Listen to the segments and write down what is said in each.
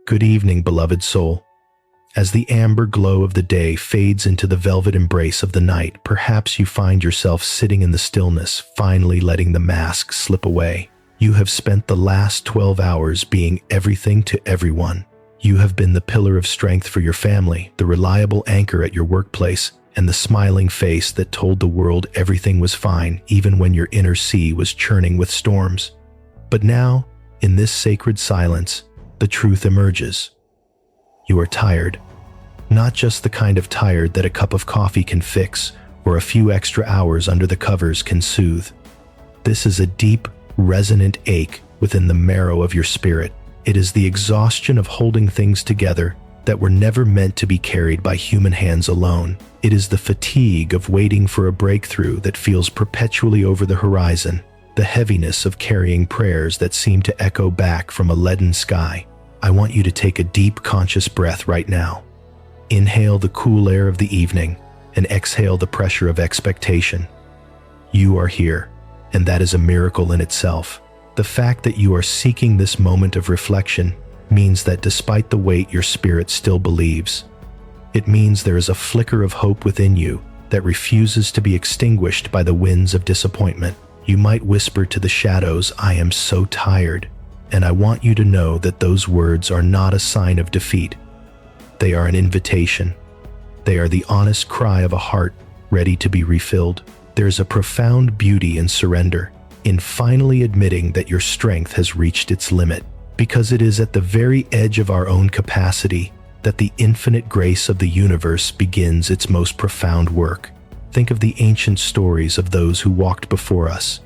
Good evening, beloved soul. As the amber glow of the day fades into the velvet embrace of the night, perhaps you find yourself sitting in the stillness, finally letting the mask slip away. You have spent the last 12 hours being everything to everyone. You have been the pillar of strength for your family, the reliable anchor at your workplace, and the smiling face that told the world everything was fine, even when your inner sea was churning with storms. But now, in this sacred silence, the truth emerges. You are tired. Not just the kind of tired that a cup of coffee can fix or a few extra hours under the covers can soothe. This is a deep, resonant ache within the marrow of your spirit. It is the exhaustion of holding things together that were never meant to be carried by human hands alone. It is the fatigue of waiting for a breakthrough that feels perpetually over the horizon, the heaviness of carrying prayers that seem to echo back from a leaden sky. I want you to take a deep, conscious breath right now. Inhale the cool air of the evening and exhale the pressure of expectation. You are here, and that is a miracle in itself. The fact that you are seeking this moment of reflection means that despite the weight, your spirit still believes. It means there is a flicker of hope within you that refuses to be extinguished by the winds of disappointment. You might whisper to the shadows, "I am so tired," and I want you to know that those words are not a sign of defeat. They are an invitation. They are the honest cry of a heart ready to be refilled. There is a profound beauty in surrender, in finally admitting that your strength has reached its limit, because it is at the very edge of our own capacity that the infinite grace of the universe begins its most profound work. Think of the ancient stories of those who walked before us.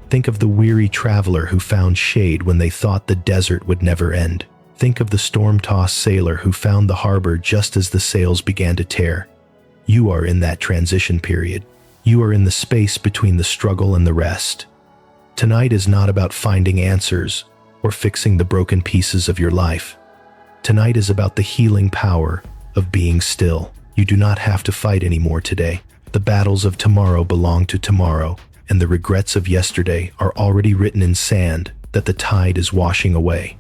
Think of the weary traveler who found shade when they thought the desert would never end. Think of the storm-tossed sailor who found the harbor just as the sails began to tear. You are in that transition period. You are in the space between the struggle and the rest. Tonight is not about finding answers or fixing the broken pieces of your life. Tonight is about the healing power of being still. You do not have to fight anymore today. The battles of tomorrow belong to tomorrow, and the regrets of yesterday are already written in sand that the tide is washing away.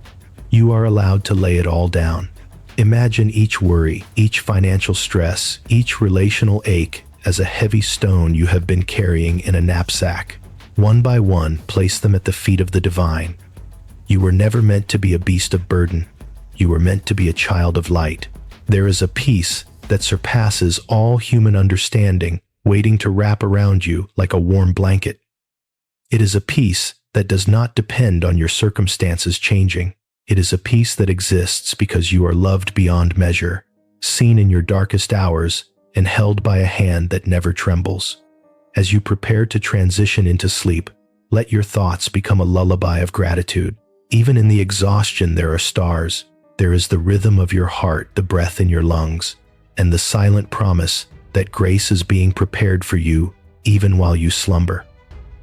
You are allowed to lay it all down. Imagine each worry, each financial stress, each relational ache as a heavy stone you have been carrying in a knapsack. One by one, place them at the feet of the divine. You were never meant to be a beast of burden. You were meant to be a child of light. There is a peace that surpasses all human understanding, waiting to wrap around you like a warm blanket. It is a peace that does not depend on your circumstances changing. It is a peace that exists because you are loved beyond measure, seen in your darkest hours, and held by a hand that never trembles. As you prepare to transition into sleep, let your thoughts become a lullaby of gratitude. Even in the exhaustion, there are stars. There is the rhythm of your heart, the breath in your lungs, and the silent promise that grace is being prepared for you even while you slumber.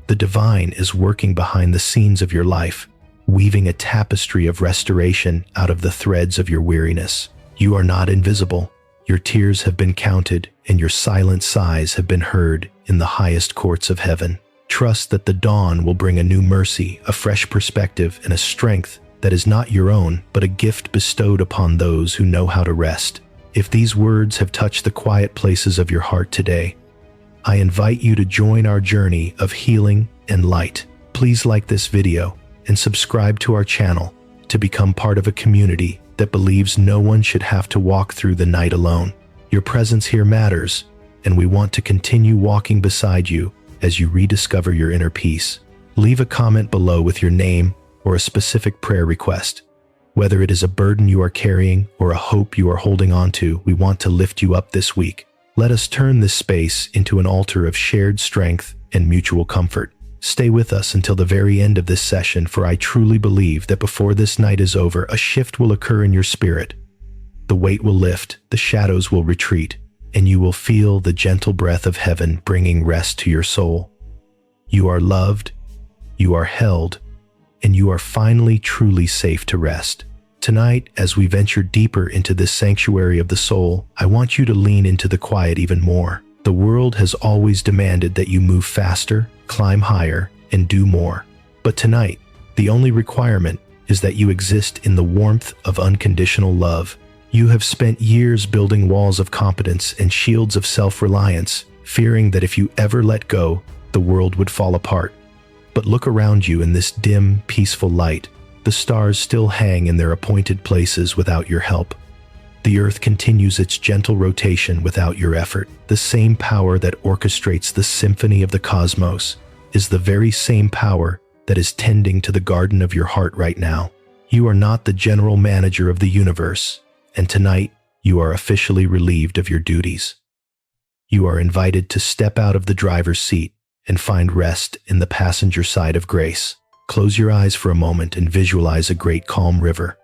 The divine is working behind the scenes of your life, weaving a tapestry of restoration out of the threads of your weariness. You are not invisible. Your tears have been counted, and your silent sighs have been heard in the highest courts of heaven. Trust that the dawn will bring a new mercy, a fresh perspective, and a strength that is not your own, but a gift bestowed upon those who know how to rest. If these words have touched the quiet places of your heart today, I invite you to join our journey of healing and light. Please like this video and subscribe to our channel to become part of a community that believes no one should have to walk through the night alone. Your presence here matters, and we want to continue walking beside you as you rediscover your inner peace. Leave a comment below with your name or a specific prayer request. Whether it is a burden you are carrying or a hope you are holding on to, we want to lift you up this week. Let us turn this space into an altar of shared strength and mutual comfort. Stay with us until the very end of this session, for I truly believe that before this night is over, a shift will occur in your spirit. The weight will lift, the shadows will retreat, and you will feel the gentle breath of heaven bringing rest to your soul. You are loved, you are held, and you are finally truly safe to rest. Tonight, as we venture deeper into this sanctuary of the soul, I want you to lean into the quiet even more. The world has always demanded that you move faster, climb higher, and do more. But tonight, the only requirement is that you exist in the warmth of unconditional love. You have spent years building walls of competence and shields of self-reliance, fearing that if you ever let go, the world would fall apart. But look around you in this dim, peaceful light. The stars still hang in their appointed places without your help. The earth continues its gentle rotation without your effort. The same power that orchestrates the symphony of the cosmos is the very same power that is tending to the garden of your heart right now. You are not the general manager of the universe, and tonight you are officially relieved of your duties. You are invited to step out of the driver's seat and find rest in the passenger side of grace. Close your eyes for a moment and visualize a great calm river.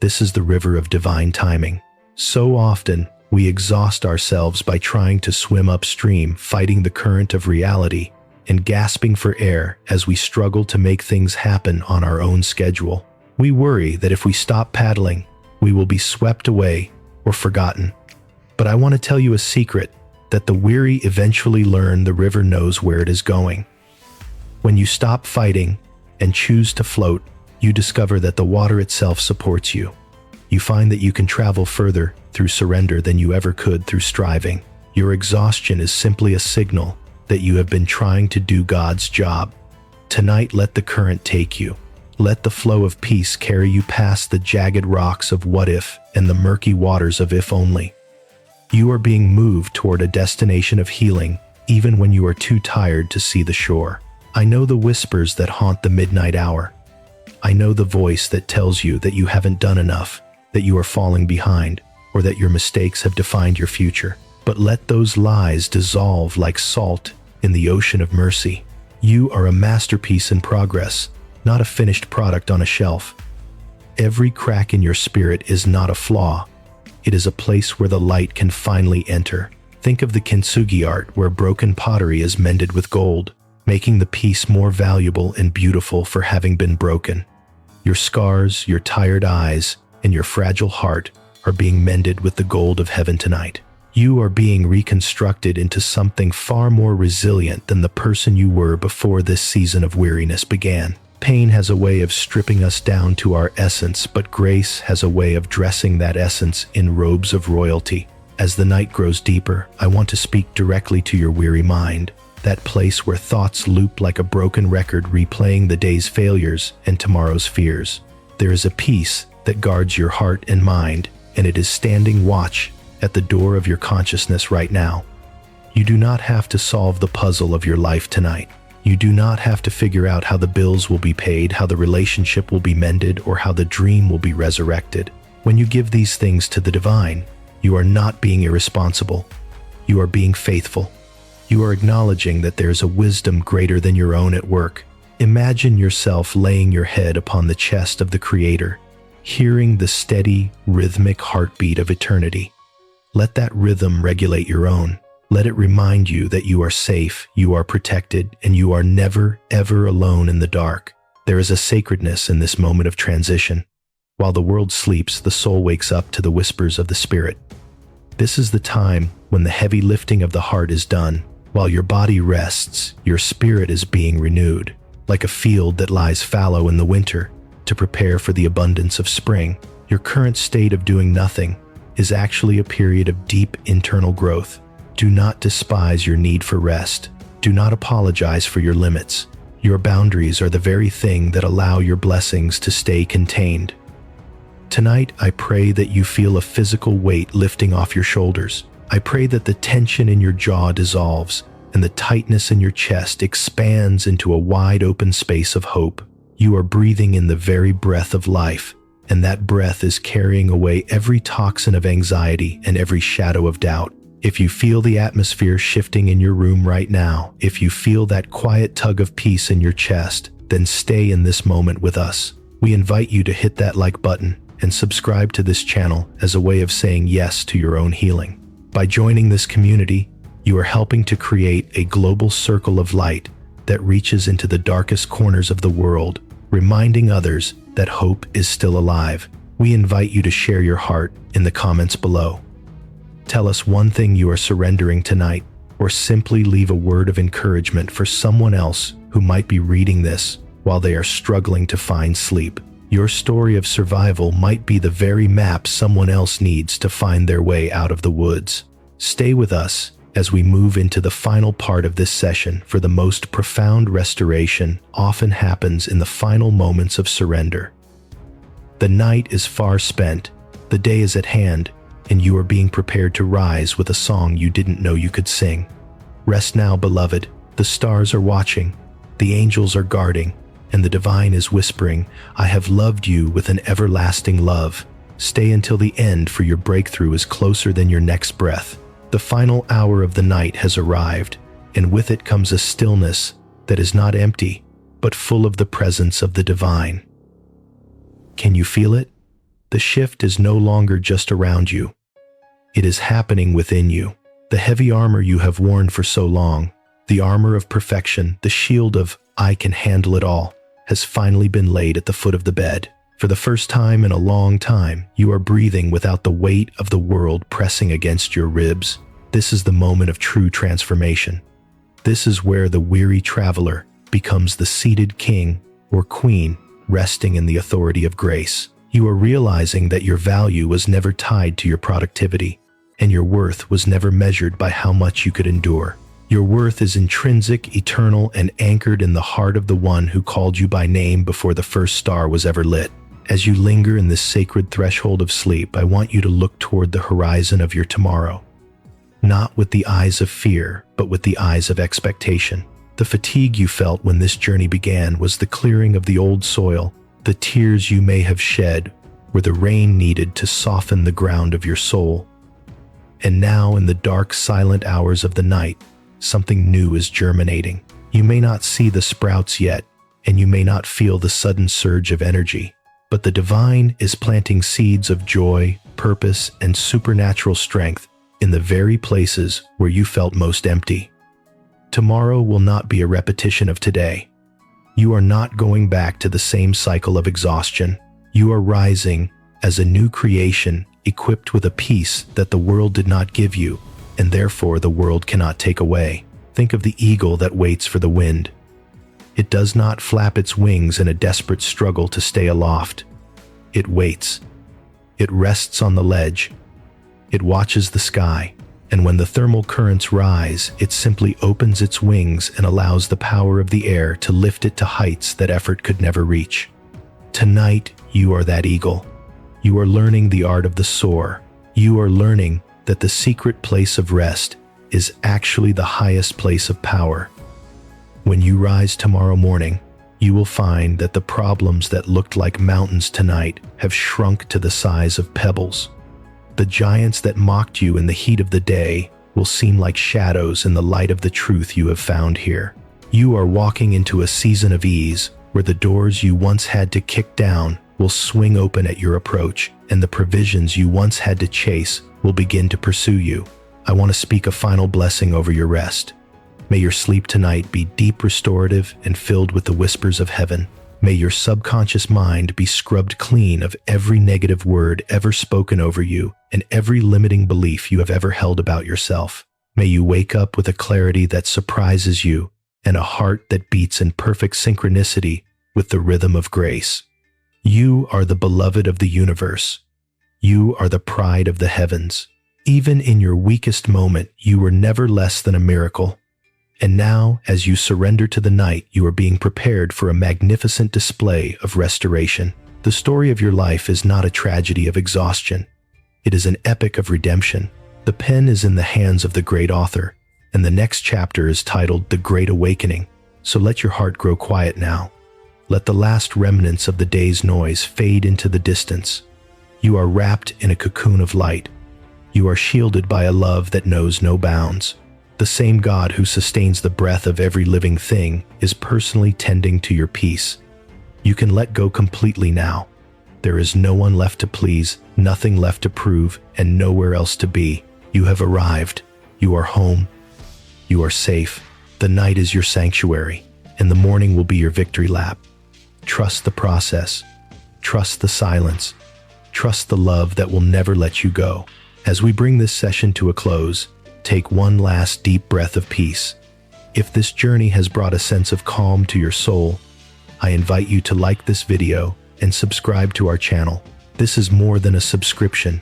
This is the river of divine timing. So often, we exhaust ourselves by trying to swim upstream, fighting the current of reality, and gasping for air as we struggle to make things happen on our own schedule. We worry that if we stop paddling, we will be swept away or forgotten. But I want to tell you a secret, that the weary eventually learn the river knows where it is going. When you stop fighting and choose to float, you discover that the water itself supports you. You find that you can travel further through surrender than you ever could through striving. Your exhaustion is simply a signal that you have been trying to do God's job. Tonight, let the current take you. Let the flow of peace carry you past the jagged rocks of what if and the murky waters of if only. You are being moved toward a destination of healing, even when you are too tired to see the shore. I know the whispers that haunt the midnight hour. I know the voice that tells you that you haven't done enough, that you are falling behind, or that your mistakes have defined your future. But let those lies dissolve like salt in the ocean of mercy. You are a masterpiece in progress, not a finished product on a shelf. Every crack in your spirit is not a flaw. It is a place where the light can finally enter. Think of the kintsugi art where broken pottery is mended with gold, making the piece more valuable and beautiful for having been broken. Your scars, your tired eyes, and your fragile heart are being mended with the gold of heaven tonight. You are being reconstructed into something far more resilient than the person you were before this season of weariness began. Pain has a way of stripping us down to our essence, but grace has a way of dressing that essence in robes of royalty. As the night grows deeper, I want to speak directly to your weary mind, that place where thoughts loop like a broken record replaying the day's failures and tomorrow's fears. There is a peace that guards your heart and mind, and it is standing watch at the door of your consciousness right now. You do not have to solve the puzzle of your life tonight. You do not have to figure out how the bills will be paid, how the relationship will be mended, or how the dream will be resurrected. When you give these things to the divine, you are not being irresponsible. You are being faithful. You are acknowledging that there is a wisdom greater than your own at work. Imagine yourself laying your head upon the chest of the Creator, hearing the steady, rhythmic heartbeat of eternity. Let that rhythm regulate your own. Let it remind you that you are safe, you are protected, and you are never, ever alone in the dark. There is a sacredness in this moment of transition. While the world sleeps, the soul wakes up to the whispers of the Spirit. This is the time when the heavy lifting of the heart is done. While your body rests, your spirit is being renewed, like a field that lies fallow in the winter to prepare for the abundance of spring. Your current state of doing nothing is actually a period of deep internal growth. Do not despise your need for rest. Do not apologize for your limits. Your boundaries are the very thing that allow your blessings to stay contained. Tonight, I pray that you feel a physical weight lifting off your shoulders. I pray that the tension in your jaw dissolves and the tightness in your chest expands into a wide open space of hope. You are breathing in the very breath of life, and that breath is carrying away every toxin of anxiety and every shadow of doubt. If you feel the atmosphere shifting in your room right now, if you feel that quiet tug of peace in your chest, then stay in this moment with us. We invite you to hit that like button and subscribe to this channel as a way of saying yes to your own healing. By joining this community, you are helping to create a global circle of light that reaches into the darkest corners of the world, reminding others that hope is still alive. We invite you to share your heart in the comments below. Tell us one thing you are surrendering tonight, or simply leave a word of encouragement for someone else who might be reading this while they are struggling to find sleep. Your story of survival might be the very map someone else needs to find their way out of the woods. Stay with us as we move into the final part of this session, for the most profound restoration often happens in the final moments of surrender. The night is far spent, the day is at hand, and you are being prepared to rise with a song you didn't know you could sing. Rest now, beloved. The stars are watching, the angels are guarding, and the divine is whispering, I have loved you with an everlasting love. Stay until the end, for your breakthrough is closer than your next breath. The final hour of the night has arrived, and with it comes a stillness that is not empty, but full of the presence of the divine. Can you feel it? The shift is no longer just around you. It is happening within you. The heavy armor you have worn for so long, the armor of perfection, the shield of I can handle it all, has finally been laid at the foot of the bed. For the first time in a long time, you are breathing without the weight of the world pressing against your ribs. This is the moment of true transformation. This is where the weary traveler becomes the seated king or queen, resting in the authority of grace. You are realizing that your value was never tied to your productivity, and your worth was never measured by how much you could endure. Your worth is intrinsic, eternal, and anchored in the heart of the one who called you by name before the first star was ever lit. As you linger in this sacred threshold of sleep, I want you to look toward the horizon of your tomorrow. Not with the eyes of fear, but with the eyes of expectation. The fatigue you felt when this journey began was the clearing of the old soil. The tears you may have shed were the rain needed to soften the ground of your soul. And now, in the dark, silent hours of the night, something new is germinating. You may not see the sprouts yet, and you may not feel the sudden surge of energy, but the divine is planting seeds of joy, purpose, and supernatural strength in the very places where you felt most empty. Tomorrow will not be a repetition of today. You are not going back to the same cycle of exhaustion. You are rising as a new creation, equipped with a peace that the world did not give you, and therefore the world cannot take away. Think of the eagle that waits for the wind. It does not flap its wings in a desperate struggle to stay aloft. It waits. It rests on the ledge. It watches the sky, and when the thermal currents rise, it simply opens its wings and allows the power of the air to lift it to heights that effort could never reach. Tonight, you are that eagle. You are learning the art of the soar. You are learning that the secret place of rest is actually the highest place of power. When you rise tomorrow morning, you will find that the problems that looked like mountains tonight have shrunk to the size of pebbles. The giants that mocked you in the heat of the day will seem like shadows in the light of the truth you have found here. You are walking into a season of ease where the doors you once had to kick down will swing open at your approach, and the provisions you once had to chase will begin to pursue you. I want to speak a final blessing over your rest. May your sleep tonight be deep, restorative, and filled with the whispers of heaven. May your subconscious mind be scrubbed clean of every negative word ever spoken over you and every limiting belief you have ever held about yourself. May you wake up with a clarity that surprises you and a heart that beats in perfect synchronicity with the rhythm of grace. You are the beloved of the universe. You are the pride of the heavens. Even in your weakest moment, you were never less than a miracle. And now, as you surrender to the night, you are being prepared for a magnificent display of restoration. The story of your life is not a tragedy of exhaustion. It is an epic of redemption. The pen is in the hands of the great author, and the next chapter is titled The Great Awakening. So let your heart grow quiet now. Let the last remnants of the day's noise fade into the distance. You are wrapped in a cocoon of light. You are shielded by a love that knows no bounds. The same God who sustains the breath of every living thing is personally tending to your peace. You can let go completely now. There is no one left to please, nothing left to prove, and nowhere else to be. You have arrived. You are home. You are safe. The night is your sanctuary, and the morning will be your victory lap. Trust the process. Trust the silence. Trust the love that will never let you go. As we bring this session to a close, take one last deep breath of peace. If this journey has brought a sense of calm to your soul, I invite you to like this video and subscribe to our channel. This is more than a subscription.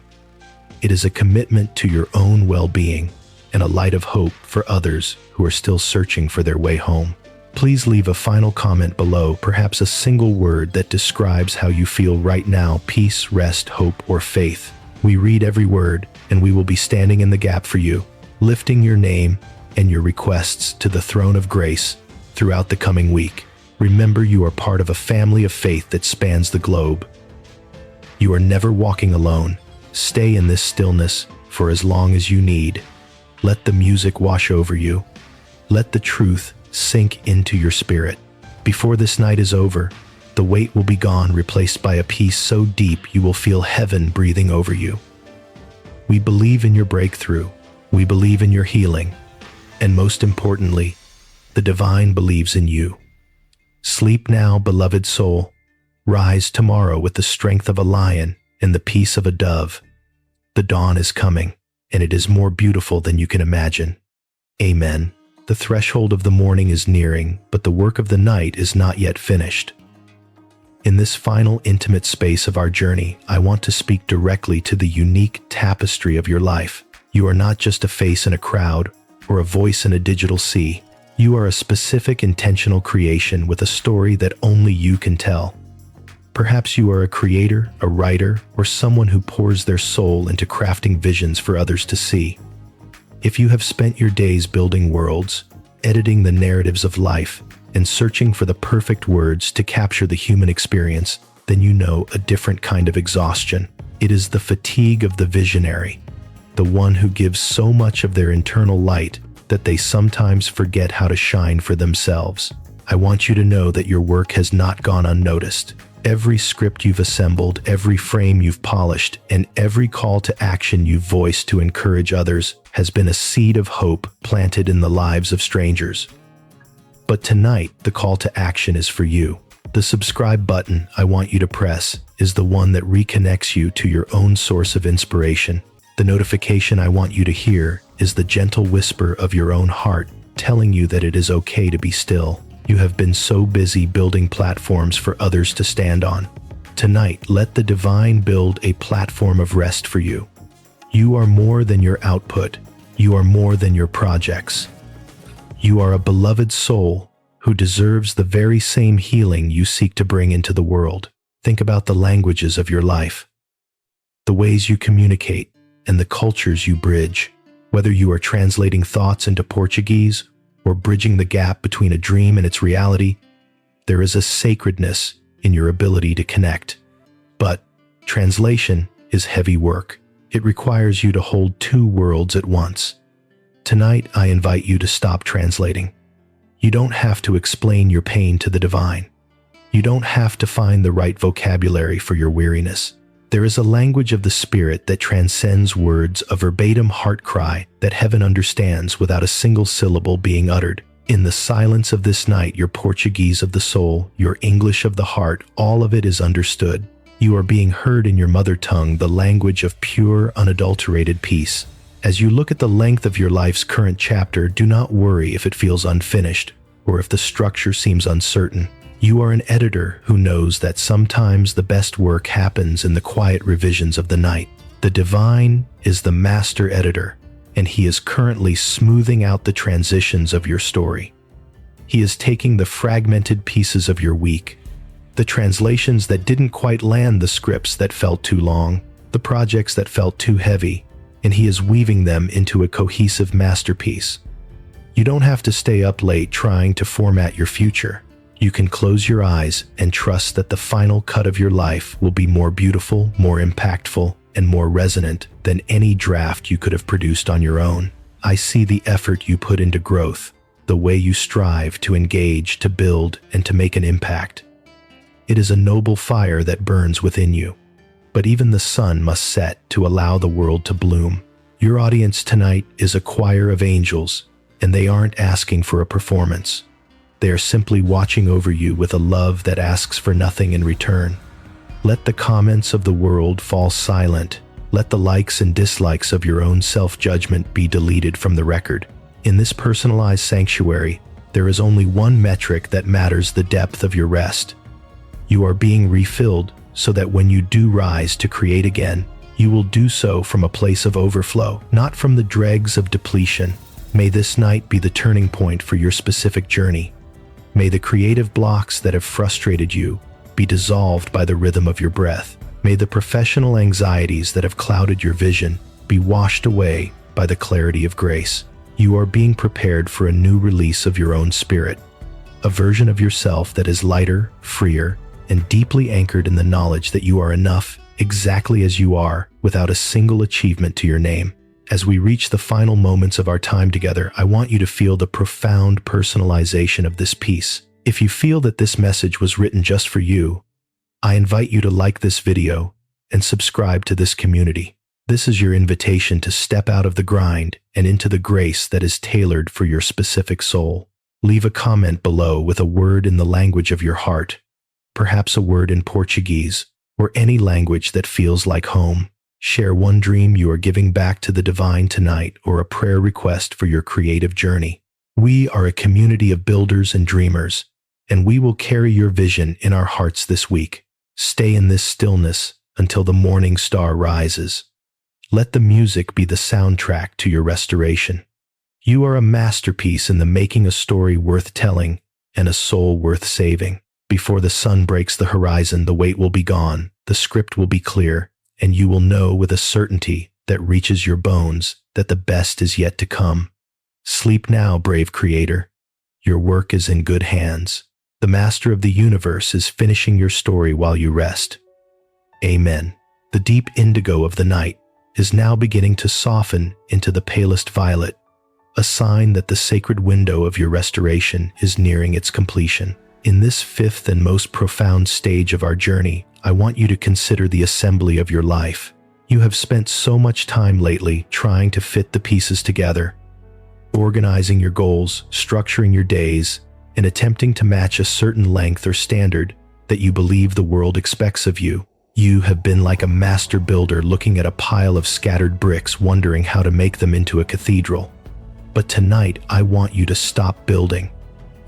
It is a commitment to your own well-being and a light of hope for others who are still searching for their way home. Please leave a final comment below, perhaps a single word that describes how you feel right now: peace, rest, hope, or faith. We read every word, and we will be standing in the gap for you, lifting your name and your requests to the throne of grace throughout the coming week. Remember, you are part of a family of faith that spans the globe. You are never walking alone. Stay in this stillness for as long as you need. Let the music wash over you. Let the truth sink into your spirit. Before this night is over, the weight will be gone, replaced by a peace so deep you will feel heaven breathing over you. We believe in your breakthrough. We believe in your healing. And most importantly, the divine believes in you. Sleep now, beloved soul. Rise tomorrow with the strength of a lion and the peace of a dove. The dawn is coming, and it is more beautiful than you can imagine. Amen. The threshold of the morning is nearing, but the work of the night is not yet finished. In this final intimate space of our journey, I want to speak directly to the unique tapestry of your life. You are not just a face in a crowd or a voice in a digital sea. You are a specific, intentional creation with a story that only you can tell. Perhaps you are a creator, a writer, or someone who pours their soul into crafting visions for others to see. If you have spent your days building worlds, editing the narratives of life, and searching for the perfect words to capture the human experience, then you know a different kind of exhaustion. It is the fatigue of the visionary, the one who gives so much of their internal light that they sometimes forget how to shine for themselves. I want you to know that your work has not gone unnoticed. Every script you've assembled, every frame you've polished, and every call to action you've voiced to encourage others has been a seed of hope planted in the lives of strangers. But tonight, the call to action is for you. The subscribe button I want you to press is the one that reconnects you to your own source of inspiration. The notification I want you to hear is the gentle whisper of your own heart telling you that it is okay to be still. You have been so busy building platforms for others to stand on. Tonight, let the divine build a platform of rest for you. You are more than your output. You are more than your projects. You are a beloved soul who deserves the very same healing you seek to bring into the world. Think about the languages of your life, the ways you communicate, and the cultures you bridge. Whether you are translating thoughts into Portuguese or bridging the gap between a dream and its reality, there is a sacredness in your ability to connect. But translation is heavy work. It requires you to hold two worlds at once. Tonight, I invite you to stop translating. You don't have to explain your pain to the divine. You don't have to find the right vocabulary for your weariness. There is a language of the spirit that transcends words, a verbatim heart cry that heaven understands without a single syllable being uttered. In the silence of this night, your Portuguese of the soul, your English of the heart, all of it is understood. You are being heard in your mother tongue, the language of pure, unadulterated peace. As you look at the length of your life's current chapter, do not worry if it feels unfinished or if the structure seems uncertain. You are an editor who knows that sometimes the best work happens in the quiet revisions of the night. The divine is the master editor, and he is currently smoothing out the transitions of your story. He is taking the fragmented pieces of your week, the translations that didn't quite land, the scripts that felt too long, the projects that felt too heavy, and he is weaving them into a cohesive masterpiece. You don't have to stay up late trying to format your future. You can close your eyes and trust that the final cut of your life will be more beautiful, more impactful, and more resonant than any draft you could have produced on your own. I see the effort you put into growth, the way you strive to engage, to build, and to make an impact. It is a noble fire that burns within you. But even the sun must set to allow the world to bloom. Your audience tonight is a choir of angels, and they aren't asking for a performance. They are simply watching over you with a love that asks for nothing in return. Let the comments of the world fall silent. Let the likes and dislikes of your own self-judgment be deleted from the record. In this personalized sanctuary, there is only one metric that matters: the depth of your rest. You are being refilled so that when you do rise to create again, you will do so from a place of overflow, not from the dregs of depletion. May this night be the turning point for your specific journey. May the creative blocks that have frustrated you be dissolved by the rhythm of your breath. May the professional anxieties that have clouded your vision be washed away by the clarity of grace. You are being prepared for a new release of your own spirit, a version of yourself that is lighter, freer, and deeply anchored in the knowledge that you are enough exactly as you are, without a single achievement to your name. As we reach the final moments of our time together, I want you to feel the profound personalization of this piece. If you feel that this message was written just for you, I invite you to like this video and subscribe to this community. This is your invitation to step out of the grind and into the grace that is tailored for your specific soul. Leave a comment below with a word in the language of your heart, perhaps a word in Portuguese, or any language that feels like home. Share one dream you are giving back to the divine tonight, or a prayer request for your creative journey. We are a community of builders and dreamers, and we will carry your vision in our hearts this week. Stay in this stillness until the morning star rises. Let the music be the soundtrack to your restoration. You are a masterpiece in the making, a story worth telling and a soul worth saving. Before the sun breaks the horizon, the weight will be gone, the script will be clear, and you will know with a certainty that reaches your bones that the best is yet to come. Sleep now, brave creator. Your work is in good hands. The master of the universe is finishing your story while you rest. Amen. The deep indigo of the night is now beginning to soften into the palest violet, a sign that the sacred window of your restoration is nearing its completion. In this fifth and most profound stage of our journey, I want you to consider the assembly of your life. You have spent so much time lately trying to fit the pieces together, organizing your goals, structuring your days, and attempting to match a certain length or standard that you believe the world expects of you. You have been like a master builder looking at a pile of scattered bricks, wondering how to make them into a cathedral. But tonight, I want you to stop building.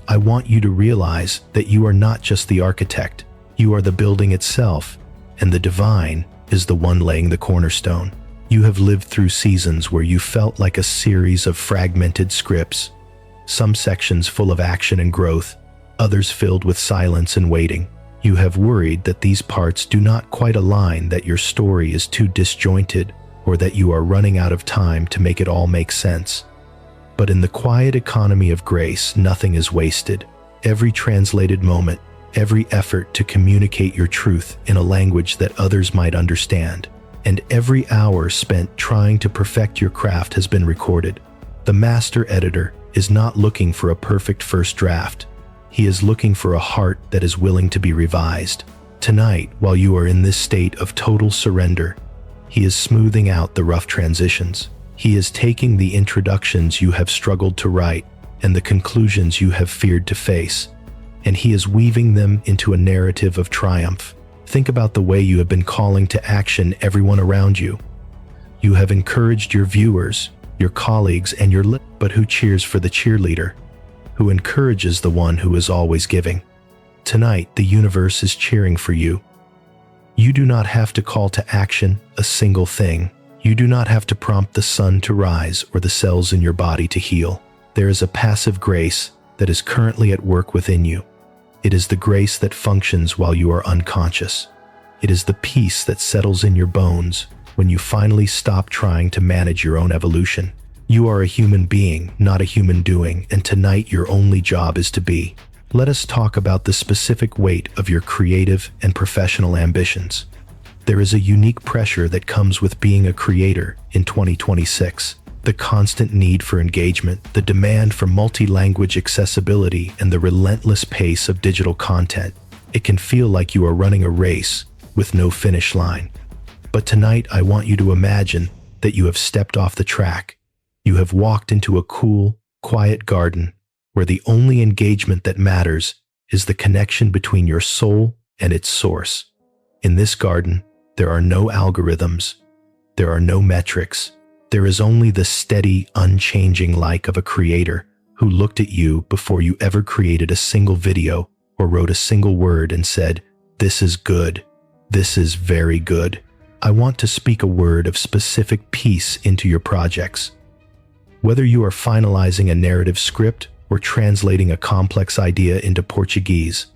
I want you to realize that you are not just the architect, you are the building itself, and the divine is the one laying the cornerstone. You have lived through seasons where you felt like a series of fragmented scripts, some sections full of action and growth, others filled with silence and waiting. You have worried that these parts do not quite align, that your story is too disjointed, or that you are running out of time to make it all make sense. But in the quiet economy of grace, nothing is wasted. Every translated moment, every effort to communicate your truth in a language that others might understand, and every hour spent trying to perfect your craft has been recorded. The master editor is not looking for a perfect first draft. He is looking for a heart that is willing to be revised. Tonight, while you are in this state of total surrender, he is smoothing out the rough transitions. He is taking the introductions you have struggled to write and the conclusions you have feared to face, and he is weaving them into a narrative of triumph. Think about the way you have been calling to action everyone around you. You have encouraged your viewers, your colleagues, and but who cheers for the cheerleader? Who encourages the one who is always giving? Tonight, the universe is cheering for you. You do not have to call to action a single thing. You do not have to prompt the sun to rise or the cells in your body to heal. There is a passive grace that is currently at work within you. It is the grace that functions while you are unconscious. It is the peace that settles in your bones when you finally stop trying to manage your own evolution. You are a human being, not a human doing, and tonight your only job is to be. Let us talk about the specific weight of your creative and professional ambitions. There is a unique pressure that comes with being a creator in 2026. The constant need for engagement, the demand for multi-language accessibility, and the relentless pace of digital content. It can feel like you are running a race with no finish line. But tonight, I want you to imagine that you have stepped off the track. You have walked into a cool, quiet garden where the only engagement that matters is the connection between your soul and its source. In this garden, there are no algorithms. There are no metrics. There is only the steady, unchanging light of a creator who looked at you before you ever created a single video or wrote a single word and said, This is good. This is very good. I want to speak a word of specific peace into your projects. Whether you are finalizing a narrative script or translating a complex idea into Portuguese,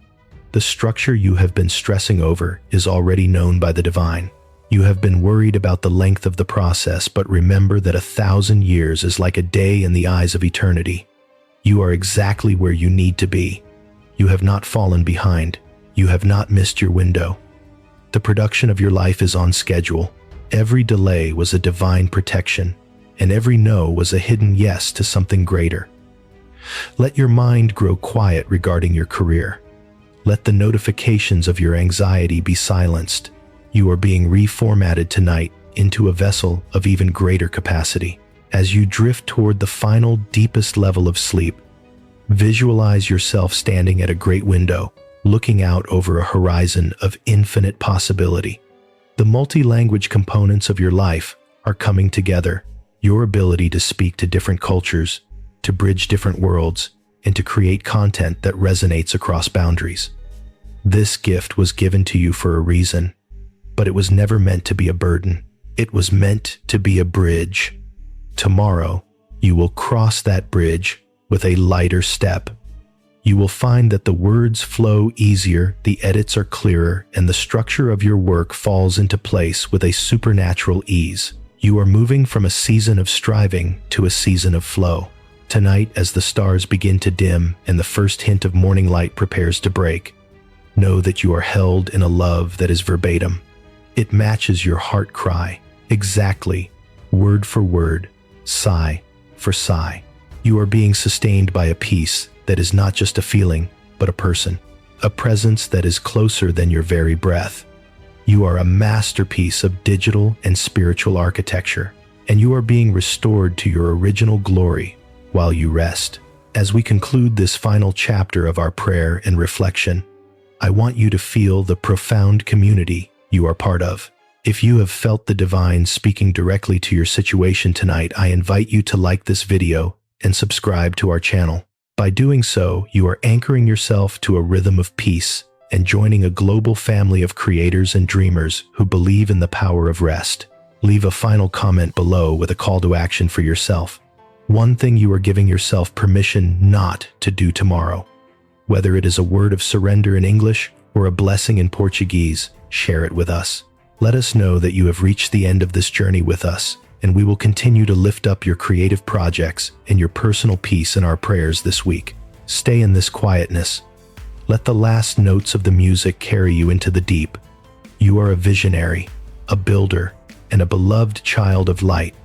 the structure you have been stressing over is already known by the divine. You have been worried about the length of the process, but remember that 1,000 years is like a day in the eyes of eternity. You are exactly where you need to be. You have not fallen behind. You have not missed your window. The production of your life is on schedule. Every delay was a divine protection, and every no was a hidden yes to something greater. Let your mind grow quiet regarding your career. Let the notifications of your anxiety be silenced. You are being reformatted tonight into a vessel of even greater capacity. As you drift toward the final, deepest level of sleep, visualize yourself standing at a great window, looking out over a horizon of infinite possibility. The multi-language components of your life are coming together. Your ability to speak to different cultures, to bridge different worlds, and to create content that resonates across boundaries. This gift was given to you for a reason, but it was never meant to be a burden. It was meant to be a bridge. Tomorrow, you will cross that bridge with a lighter step. You will find that the words flow easier, the edits are clearer, and the structure of your work falls into place with a supernatural ease. You are moving from a season of striving to a season of flow. Tonight, as the stars begin to dim and the first hint of morning light prepares to break, know that you are held in a love that is verbatim. It matches your heart cry, exactly, word for word, sigh for sigh. You are being sustained by a peace that is not just a feeling, but a person, a presence that is closer than your very breath. You are a masterpiece of digital and spiritual architecture, and you are being restored to your original glory while you rest. As we conclude this final chapter of our prayer and reflection, I want you to feel the profound community you are part of. If you have felt the divine speaking directly to your situation tonight, I invite you to like this video and subscribe to our channel. By doing so, you are anchoring yourself to a rhythm of peace and joining a global family of creators and dreamers who believe in the power of rest. Leave a final comment below with a call to action for yourself. One thing you are giving yourself permission not to do tomorrow. Whether it is a word of surrender in English or a blessing in Portuguese, share it with us. Let us know that you have reached the end of this journey with us, and we will continue to lift up your creative projects and your personal peace in our prayers this week. Stay in this quietness. Let the last notes of the music carry you into the deep. You are a visionary, a builder, and a beloved child of light.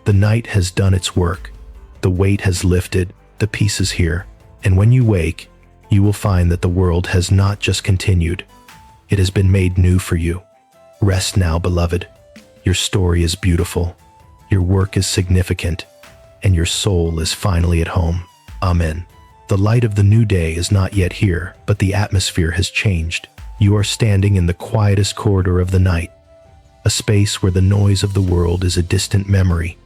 The night has done its work. The weight has lifted, the peace is here, and when you wake, you will find that the world has not just continued. It has been made new for you. Rest now, beloved. Your story is beautiful. Your work is significant, and your soul is finally at home. Amen. The light of the new day is not yet here, but the atmosphere has changed. You are standing in the quietest corridor of the night, a space where the noise of the world is a distant memory,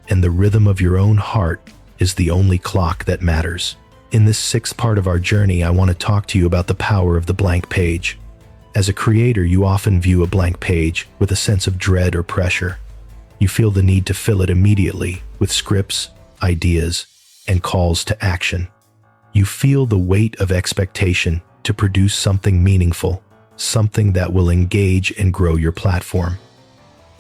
and the rhythm of your own heart is the only clock that matters. In this sixth part of our journey, I want to talk to you about the power of the blank page. As a creator, you often view a blank page with a sense of dread or pressure. You feel the need to fill it immediately with scripts, ideas, and calls to action. You feel the weight of expectation to produce something meaningful, something that will engage and grow your platform.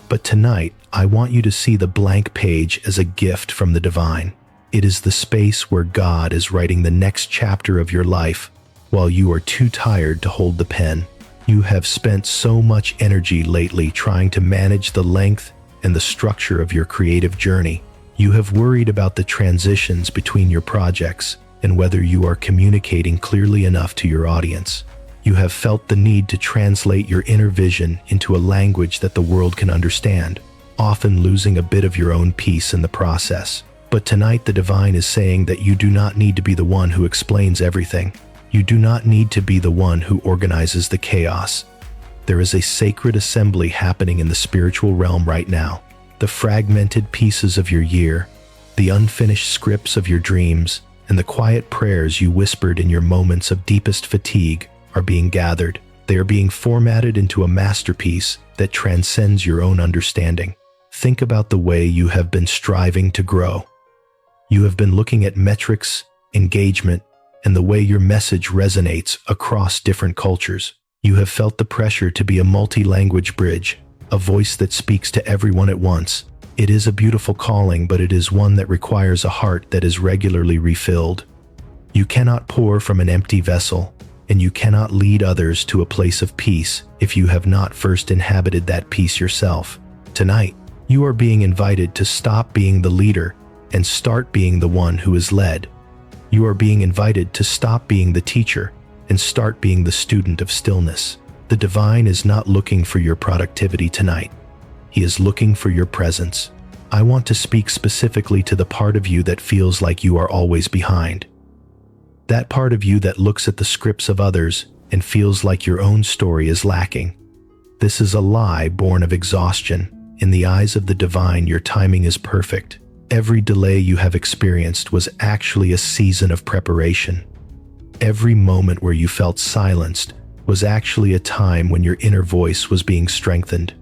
But tonight, I want you to see the blank page as a gift from the divine. It is the space where God is writing the next chapter of your life while you are too tired to hold the pen. You have spent so much energy lately trying to manage the length and the structure of your creative journey. You have worried about the transitions between your projects and whether you are communicating clearly enough to your audience. You have felt the need to translate your inner vision into a language that the world can understand, often losing a bit of your own peace in the process. But tonight the divine is saying that you do not need to be the one who explains everything. You do not need to be the one who organizes the chaos. There is a sacred assembly happening in the spiritual realm right now. The fragmented pieces of your year, the unfinished scripts of your dreams, and the quiet prayers you whispered in your moments of deepest fatigue are being gathered. They are being formatted into a masterpiece that transcends your own understanding. Think about the way you have been striving to grow. You have been looking at metrics, engagement, and the way your message resonates across different cultures. You have felt the pressure to be a multi-language bridge, a voice that speaks to everyone at once. It is a beautiful calling, but it is one that requires a heart that is regularly refilled. You cannot pour from an empty vessel, and you cannot lead others to a place of peace if you have not first inhabited that peace yourself. Tonight, you are being invited to stop being the leader and start being the one who is led. You are being invited to stop being the teacher and start being the student of stillness. The divine is not looking for your productivity tonight. He is looking for your presence. I want to speak specifically to the part of you that feels like you are always behind. That part of you that looks at the scripts of others and feels like your own story is lacking. This is a lie born of exhaustion. In the eyes of the divine, your timing is perfect. Every delay you have experienced was actually a season of preparation. Every moment where you felt silenced was actually a time when your inner voice was being strengthened.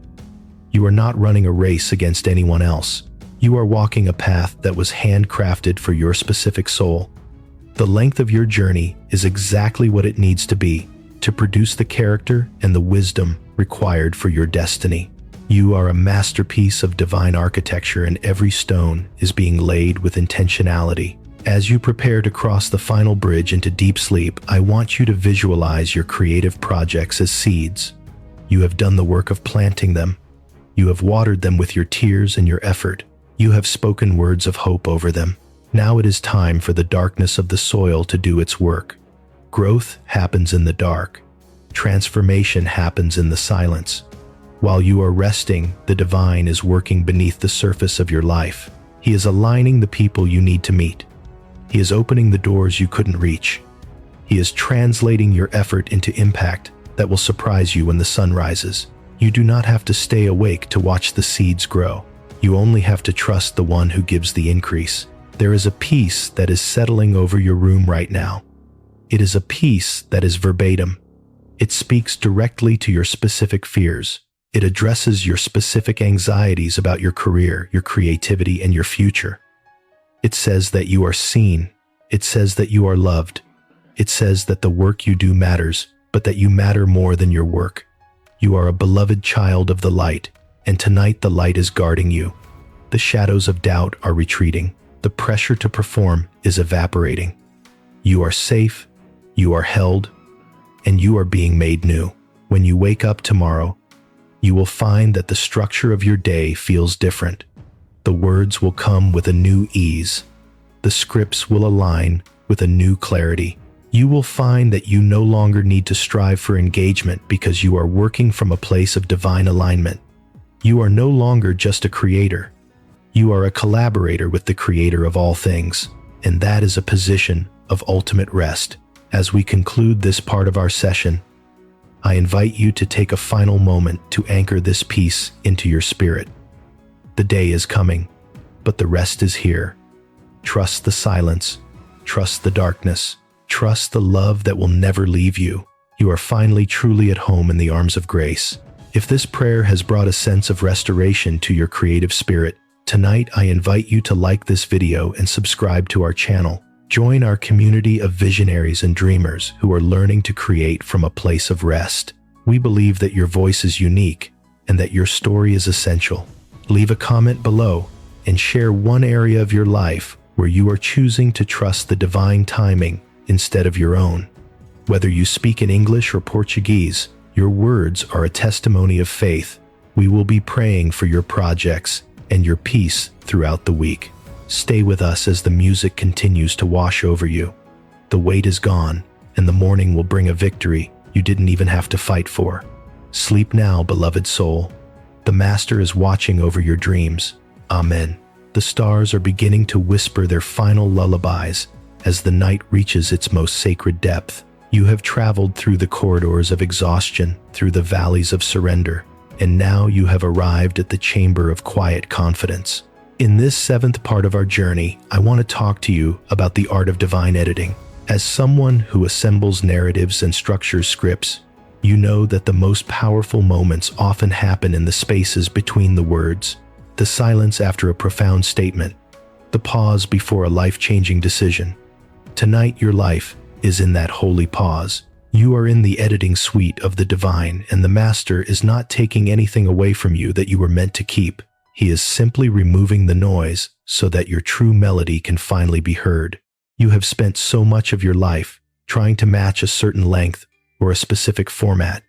You are not running a race against anyone else. You are walking a path that was handcrafted for your specific soul. The length of your journey is exactly what it needs to be to produce the character and the wisdom required for your destiny. You are a masterpiece of divine architecture, and every stone is being laid with intentionality. As you prepare to cross the final bridge into deep sleep, I want you to visualize your creative projects as seeds. You have done the work of planting them. You have watered them with your tears and your effort. You have spoken words of hope over them. Now it is time for the darkness of the soil to do its work. Growth happens in the dark. Transformation happens in the silence. While you are resting, the divine is working beneath the surface of your life. He is aligning the people you need to meet. He is opening the doors you couldn't reach. He is translating your effort into impact that will surprise you when the sun rises. You do not have to stay awake to watch the seeds grow. You only have to trust the one who gives the increase. There is a peace that is settling over your room right now. It is a peace that is verbatim. It speaks directly to your specific fears. It addresses your specific anxieties about your career, your creativity, and your future. It says that you are seen. It says that you are loved. It says that the work you do matters, but that you matter more than your work. You are a beloved child of the light, and tonight the light is guarding you. The shadows of doubt are retreating. The pressure to perform is evaporating. You are safe, you are held, and you are being made new. When you wake up tomorrow, you will find that the structure of your day feels different. The words will come with a new ease. The scripts will align with a new clarity. You will find that you no longer need to strive for engagement because you are working from a place of divine alignment. You are no longer just a creator. You are a collaborator with the creator of all things, and that is a position of ultimate rest. As we conclude this part of our session, I invite you to take a final moment to anchor this piece into your spirit. The day is coming, but the rest is here. Trust the silence. Trust the darkness. Trust the love that will never leave you. You are finally truly at home in the arms of grace. If this prayer has brought a sense of restoration to your creative spirit, tonight I invite you to like this video and subscribe to our channel. Join our community of visionaries and dreamers who are learning to create from a place of rest. We believe that your voice is unique and that your story is essential. Leave a comment below and share one area of your life where you are choosing to trust the divine timing instead of your own. Whether you speak in English or Portuguese, your words are a testimony of faith. We will be praying for your projects and your peace throughout the week. Stay with us as the music continues to wash over you. The weight is gone, and the morning will bring a victory you didn't even have to fight for. Sleep now, beloved soul. The Master is watching over your dreams. Amen. The stars are beginning to whisper their final lullabies as the night reaches its most sacred depth. You have traveled through the corridors of exhaustion, through the valleys of surrender, and now you have arrived at the chamber of quiet confidence. In this seventh part of our journey, I want to talk to you about the art of divine editing. As someone who assembles narratives and structures scripts, You know that the most powerful moments often happen in the spaces between the words, the silence after a profound statement, the pause before a life-changing decision. Tonight, your life is in that holy pause. You are in the editing suite of the divine, and the master is not taking anything away from you that you were meant to keep. He is simply removing the noise so that your true melody can finally be heard. You have spent so much of your life trying to match a certain length or a specific format.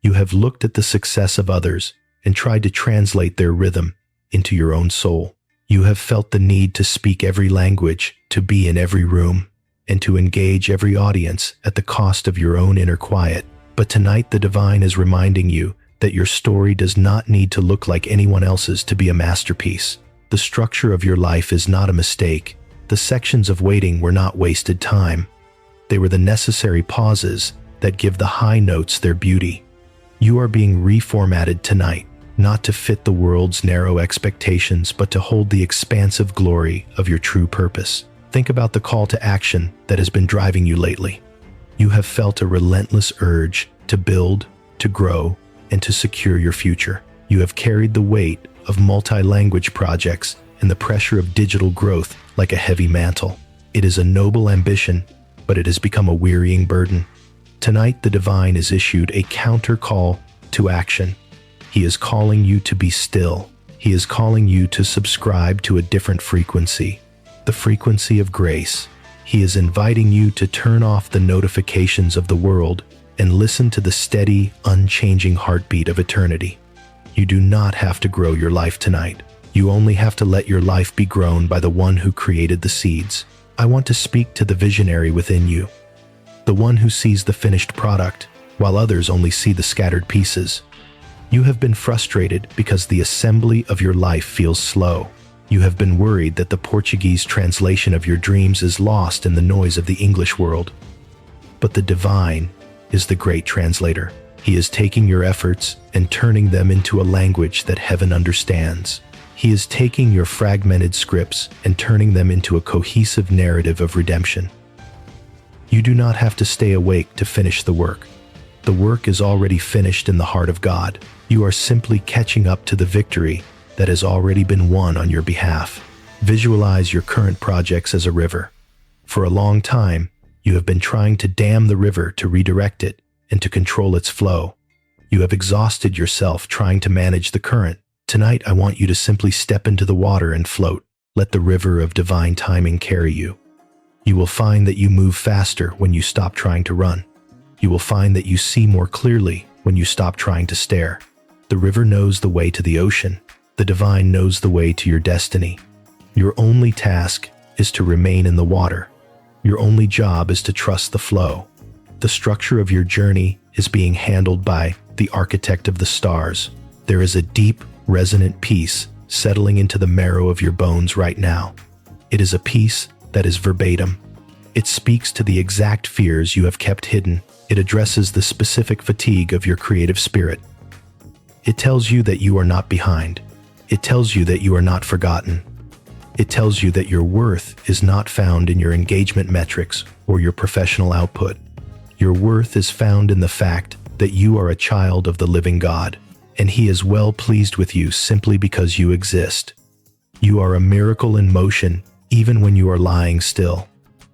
You have looked at the success of others and tried to translate their rhythm into your own soul. You have felt the need to speak every language, to be in every room, and to engage every audience at the cost of your own inner quiet. But tonight the divine is reminding you that your story does not need to look like anyone else's to be a masterpiece. The structure of your life is not a mistake. The sections of waiting were not wasted time. They were the necessary pauses that give the high notes their beauty. You are being reformatted tonight, not to fit the world's narrow expectations, but to hold the expansive glory of your true purpose. Think about the call to action that has been driving you lately. You have felt a relentless urge to build, to grow, and to secure your future. You have carried the weight of multi-language projects and the pressure of digital growth like a heavy mantle. It is a noble ambition, but it has become a wearying burden. Tonight, the divine has issued a counter call to action. He is calling you to be still. He is calling you to subscribe to a different frequency, the frequency of grace. He is inviting you to turn off the notifications of the world and listen to the steady, unchanging heartbeat of eternity. You do not have to grow your life tonight. You only have to let your life be grown by the one who created the seeds. I want to speak to the visionary within you, the one who sees the finished product, while others only see the scattered pieces. You have been frustrated because the assembly of your life feels slow. You have been worried that the Portuguese translation of your dreams is lost in the noise of the English world. But the divine is the great translator. He is taking your efforts and turning them into a language that heaven understands. He is taking your fragmented scripts and turning them into a cohesive narrative of redemption. You do not have to stay awake to finish the work. The work is already finished in the heart of God. You are simply catching up to the victory that has already been won on your behalf. Visualize your current projects as a river. For a long time, you have been trying to dam the river to redirect it and to control its flow. You have exhausted yourself trying to manage the current. Tonight, I want you to simply step into the water and float. Let the river of divine timing carry you. You will find that you move faster when you stop trying to run. You will find that you see more clearly when you stop trying to stare. The river knows the way to the ocean. The divine knows the way to your destiny. Your only task is to remain in the water. Your only job is to trust the flow. The structure of your journey is being handled by the architect of the stars. There is a deep, resonant peace settling into the marrow of your bones right now. It is a peace that is verbatim. It speaks to the exact fears you have kept hidden. It addresses the specific fatigue of your creative spirit. It tells you that you are not behind. It tells you that you are not forgotten. It tells you that your worth is not found in your engagement metrics or your professional output. Your worth is found in the fact that you are a child of the living God, and He is well pleased with you simply because you exist. You are a miracle in motion even when you are lying still.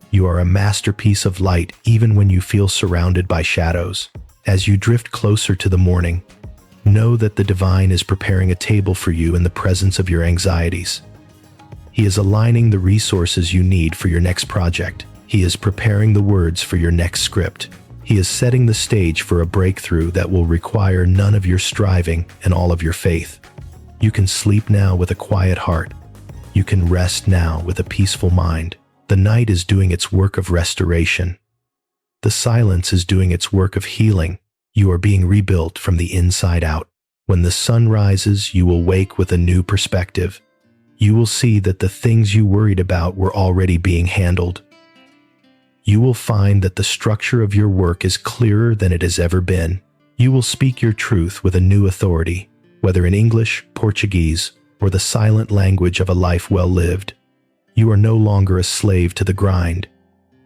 You are a masterpiece of light even when you feel surrounded by shadows. As you drift closer to the morning, know that the divine is preparing a table for you in the presence of your anxieties. He is aligning the resources you need for your next project. He is preparing the words for your next script. He is setting the stage for a breakthrough that will require none of your striving and all of your faith. You can sleep now with a quiet heart. You can rest now with a peaceful mind. The night is doing its work of restoration. The silence is doing its work of healing. You are being rebuilt from the inside out. When the sun rises, you will wake with a new perspective. You will see that the things you worried about were already being handled. You will find that the structure of your work is clearer than it has ever been. You will speak your truth with a new authority, whether in English, Portuguese, or the silent language of a life well lived. You are no longer a slave to the grind.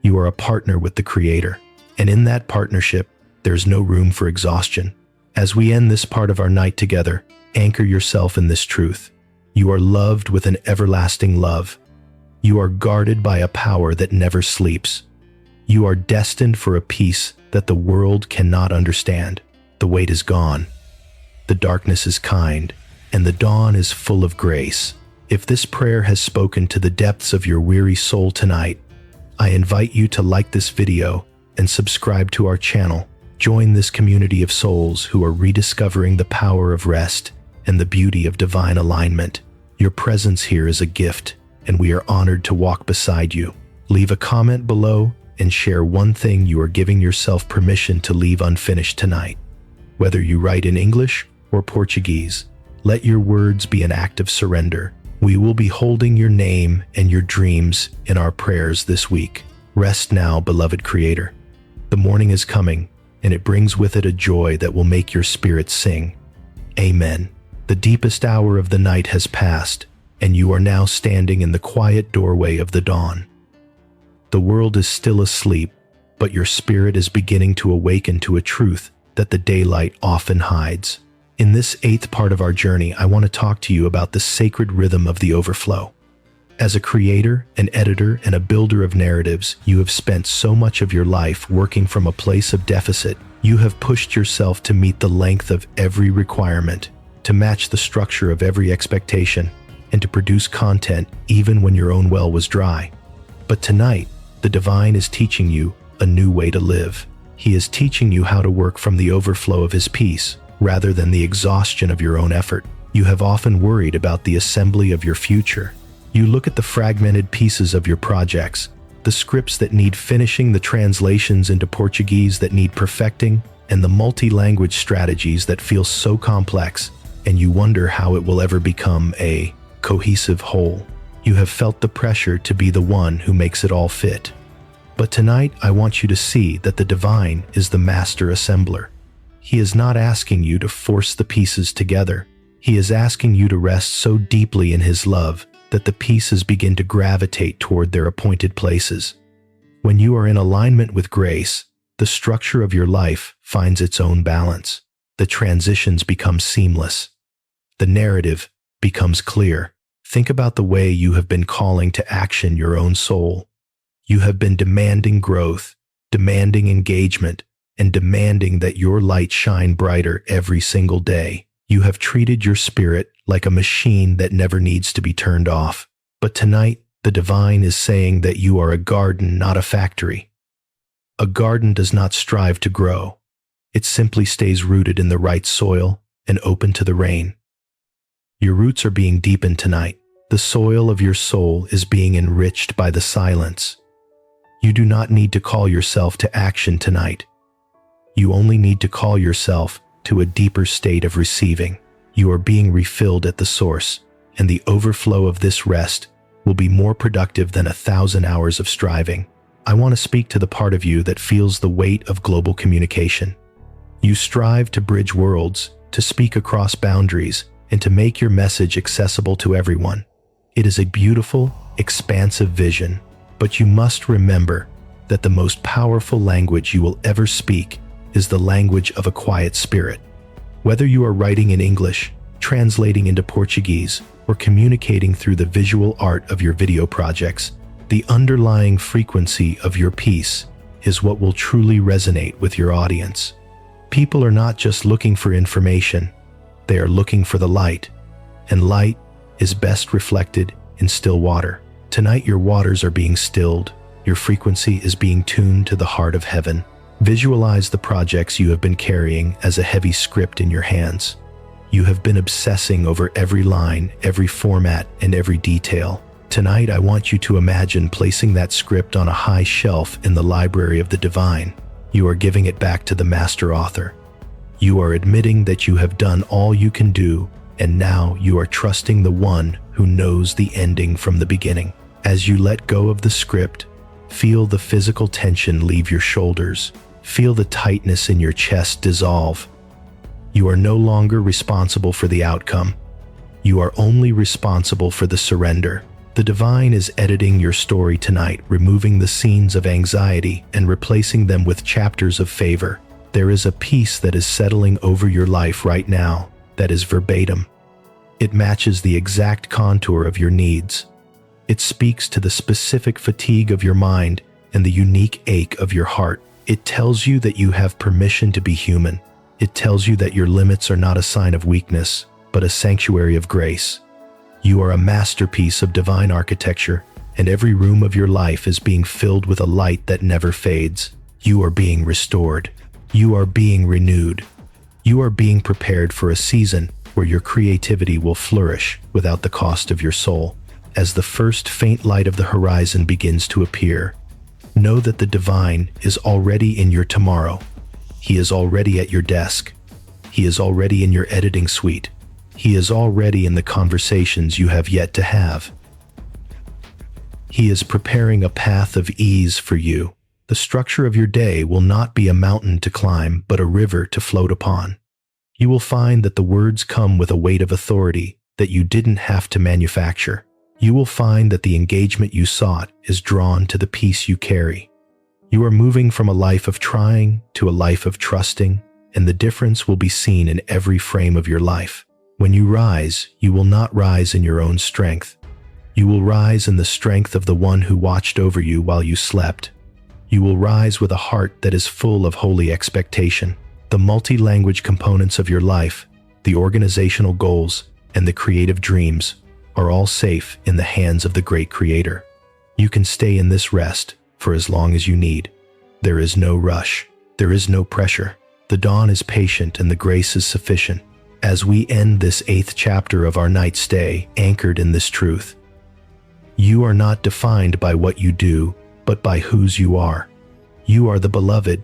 You are a partner with the Creator, and in that partnership, There's no room for exhaustion. As we end this part of our night together, anchor yourself in this truth. You are loved with an everlasting love. You are guarded by a power that never sleeps. You are destined for a peace that the world cannot understand. The weight is gone. The darkness is kind, and the dawn is full of grace. If this prayer has spoken to the depths of your weary soul tonight, I invite you to like this video and subscribe to our channel. Join this community of souls who are rediscovering the power of rest and the beauty of divine alignment. Your presence here is a gift, and we are honored to walk beside you. Leave a comment below and share one thing you are giving yourself permission to leave unfinished tonight. Whether you write in English or Portuguese, let your words be an act of surrender. We will be holding your name and your dreams in our prayers this week. Rest now, beloved Creator. The morning is coming, and it brings with it a joy that will make your spirit sing. Amen. The deepest hour of the night has passed, and you are now standing in the quiet doorway of the dawn. The world is still asleep, but your spirit is beginning to awaken to a truth that the daylight often hides. In this 8th part of our journey, I want to talk to you about the sacred rhythm of the overflow. As a creator, an editor, and a builder of narratives, you have spent so much of your life working from a place of deficit. You have pushed yourself to meet the length of every requirement, to match the structure of every expectation, and to produce content even when your own well was dry. But tonight, the divine is teaching you a new way to live. He is teaching you how to work from the overflow of his peace, rather than the exhaustion of your own effort. You have often worried about the assembly of your future. You look at the fragmented pieces of your projects, the scripts that need finishing, the translations into Portuguese that need perfecting, and the multi-language strategies that feel so complex, and you wonder how it will ever become a cohesive whole. You have felt the pressure to be the one who makes it all fit. But tonight, I want you to see that the divine is the master assembler. He is not asking you to force the pieces together. He is asking you to rest so deeply in his love that the pieces begin to gravitate toward their appointed places. When you are in alignment with grace, the structure of your life finds its own balance. The transitions become seamless. The narrative becomes clear. Think about the way you have been calling to action your own soul. You have been demanding growth, demanding engagement, and demanding that your light shine brighter every single day. You have treated your spirit like a machine that never needs to be turned off. But tonight, the divine is saying that you are a garden, not a factory. A garden does not strive to grow. It simply stays rooted in the right soil and open to the rain. Your roots are being deepened tonight. The soil of your soul is being enriched by the silence. You do not need to call yourself to action tonight. You only need to call yourself to a deeper state of receiving. You are being refilled at the source, and the overflow of this rest will be more productive than 1,000 hours of striving. I want to speak to the part of you that feels the weight of global communication. You strive to bridge worlds, to speak across boundaries, and to make your message accessible to everyone. It is a beautiful, expansive vision, but you must remember that the most powerful language you will ever speak is the language of a quiet spirit. Whether you are writing in English, translating into Portuguese, or communicating through the visual art of your video projects, the underlying frequency of your piece is what will truly resonate with your audience. People are not just looking for information, they are looking for the light, and light is best reflected in still water. Tonight your waters are being stilled, your frequency is being tuned to the heart of heaven. Visualize the projects you have been carrying as a heavy script in your hands. You have been obsessing over every line, every format, and every detail. Tonight, I want you to imagine placing that script on a high shelf in the library of the divine. You are giving it back to the master author. You are admitting that you have done all you can do, and now you are trusting the one who knows the ending from the beginning. As you let go of the script, feel the physical tension leave your shoulders. Feel the tightness in your chest dissolve. You are no longer responsible for the outcome. You are only responsible for the surrender. The divine is editing your story tonight, removing the scenes of anxiety and replacing them with chapters of favor. There is a peace that is settling over your life right now that is verbatim. It matches the exact contour of your needs. It speaks to the specific fatigue of your mind and the unique ache of your heart. It tells you that you have permission to be human. It tells you that your limits are not a sign of weakness, but a sanctuary of grace. You are a masterpiece of divine architecture, and every room of your life is being filled with a light that never fades. You are being restored. You are being renewed. You are being prepared for a season where your creativity will flourish without the cost of your soul. As the first faint light of the horizon begins to appear, know that the divine is already in your tomorrow. He is already at your desk. He is already in your editing suite. He is already in the conversations you have yet to have. He is preparing a path of ease for you. The structure of your day will not be a mountain to climb, but a river to float upon. You will find that the words come with a weight of authority that you didn't have to manufacture. You will find that the engagement you sought is drawn to the peace you carry. You are moving from a life of trying to a life of trusting, and the difference will be seen in every frame of your life. When you rise, you will not rise in your own strength. You will rise in the strength of the one who watched over you while you slept. You will rise with a heart that is full of holy expectation. The multi-language components of your life, the organizational goals, and the creative dreams are all safe in the hands of the great Creator. You can stay in this rest for as long as you need. There is no rush. There is no pressure. The dawn is patient and the grace is sufficient. As we end this 8th chapter of our night stay, anchored in this truth, you are not defined by what you do, but by whose you are. You are the beloved.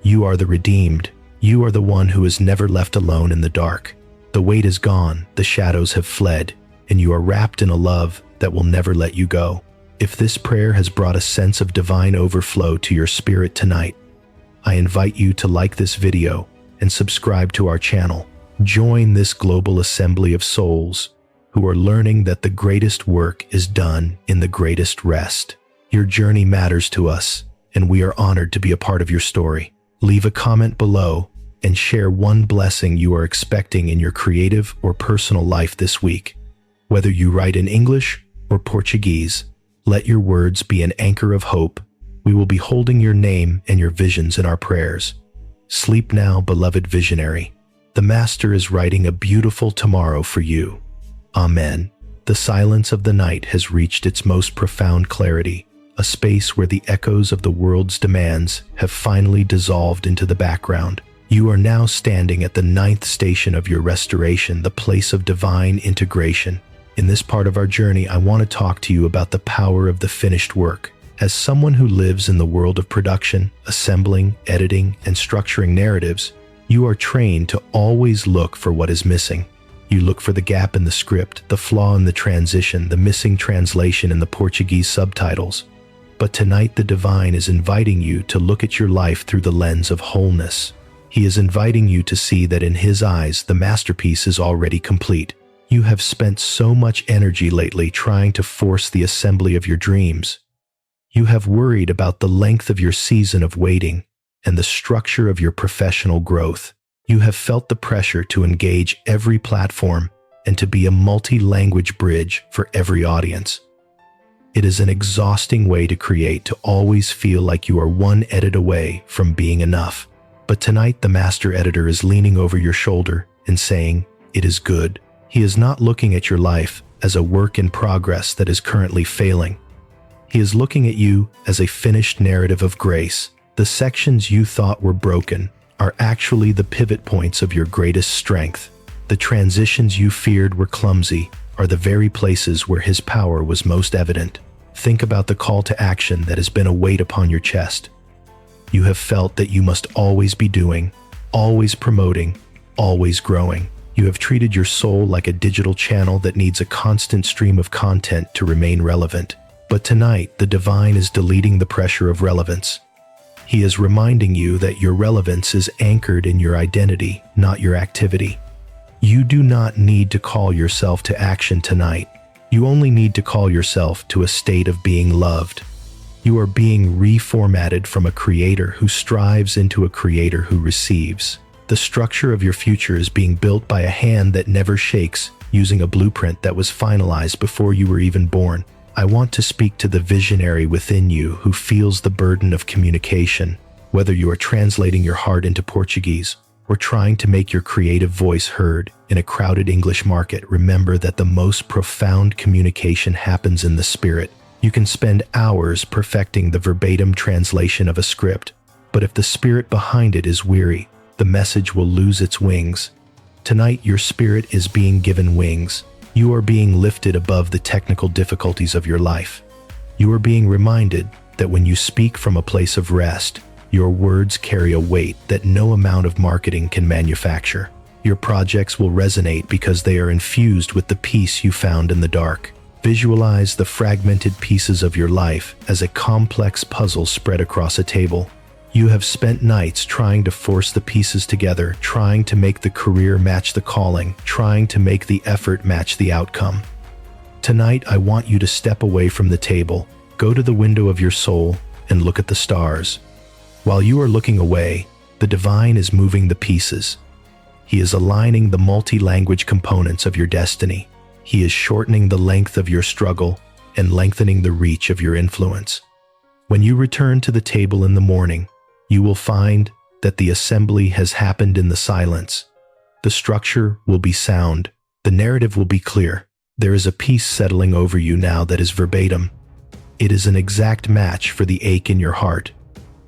You are the redeemed. You are the one who is never left alone in the dark. The weight is gone, the shadows have fled, and you are wrapped in a love that will never let you go. If this prayer has brought a sense of divine overflow to your spirit tonight, I invite you to like this video and subscribe to our channel. Join this global assembly of souls who are learning that the greatest work is done in the greatest rest. Your journey matters to us, and we are honored to be a part of your story. Leave a comment below and share one blessing you are expecting in your creative or personal life this week. Whether you write in English or Portuguese, let your words be an anchor of hope. We will be holding your name and your visions in our prayers. Sleep now, beloved visionary. The Master is writing a beautiful tomorrow for you. Amen. The silence of the night has reached its most profound clarity, a space where the echoes of the world's demands have finally dissolved into the background. You are now standing at the 9th station of your restoration, the place of divine integration. In this part of our journey, I want to talk to you about the power of the finished work. As someone who lives in the world of production, assembling, editing, and structuring narratives, you are trained to always look for what is missing. You look for the gap in the script, the flaw in the transition, the missing translation in the Portuguese subtitles. But tonight the divine is inviting you to look at your life through the lens of wholeness. He is inviting you to see that in his eyes the masterpiece is already complete. You have spent so much energy lately trying to force the assembly of your dreams. You have worried about the length of your season of waiting and the structure of your professional growth. You have felt the pressure to engage every platform and to be a multi-language bridge for every audience. It is an exhausting way to create, to always feel like you are one edit away from being enough. But tonight the master editor is leaning over your shoulder and saying, "It is good." He is not looking at your life as a work in progress that is currently failing. He is looking at you as a finished narrative of grace. The sections you thought were broken are actually the pivot points of your greatest strength. The transitions you feared were clumsy are the very places where his power was most evident. Think about the call to action that has been a weight upon your chest. You have felt that you must always be doing, always promoting, always growing. You have treated your soul like a digital channel that needs a constant stream of content to remain relevant. But tonight, the divine is deleting the pressure of relevance. He is reminding you that your relevance is anchored in your identity, not your activity. You do not need to call yourself to action tonight. You only need to call yourself to a state of being loved. You are being reformatted from a creator who strives into a creator who receives. The structure of your future is being built by a hand that never shakes, using a blueprint that was finalized before you were even born. I want to speak to the visionary within you who feels the burden of communication. Whether you are translating your heart into Portuguese or trying to make your creative voice heard in a crowded English market, remember that the most profound communication happens in the spirit. You can spend hours perfecting the verbatim translation of a script, but if the spirit behind it is weary, the message will lose its wings. Tonight, your spirit is being given wings. You are being lifted above the technical difficulties of your life. You are being reminded that when you speak from a place of rest, your words carry a weight that no amount of marketing can manufacture. Your projects will resonate because they are infused with the peace you found in the dark. Visualize the fragmented pieces of your life as a complex puzzle spread across a table. You have spent nights trying to force the pieces together, trying to make the career match the calling, trying to make the effort match the outcome. Tonight, I want you to step away from the table, go to the window of your soul, and look at the stars. While you are looking away, the divine is moving the pieces. He is aligning the multi-language components of your destiny. He is shortening the length of your struggle and lengthening the reach of your influence. When you return to the table in the morning, you will find that the assembly has happened in the silence. The structure will be sound. The narrative will be clear. There is a peace settling over you now that is verbatim. It is an exact match for the ache in your heart.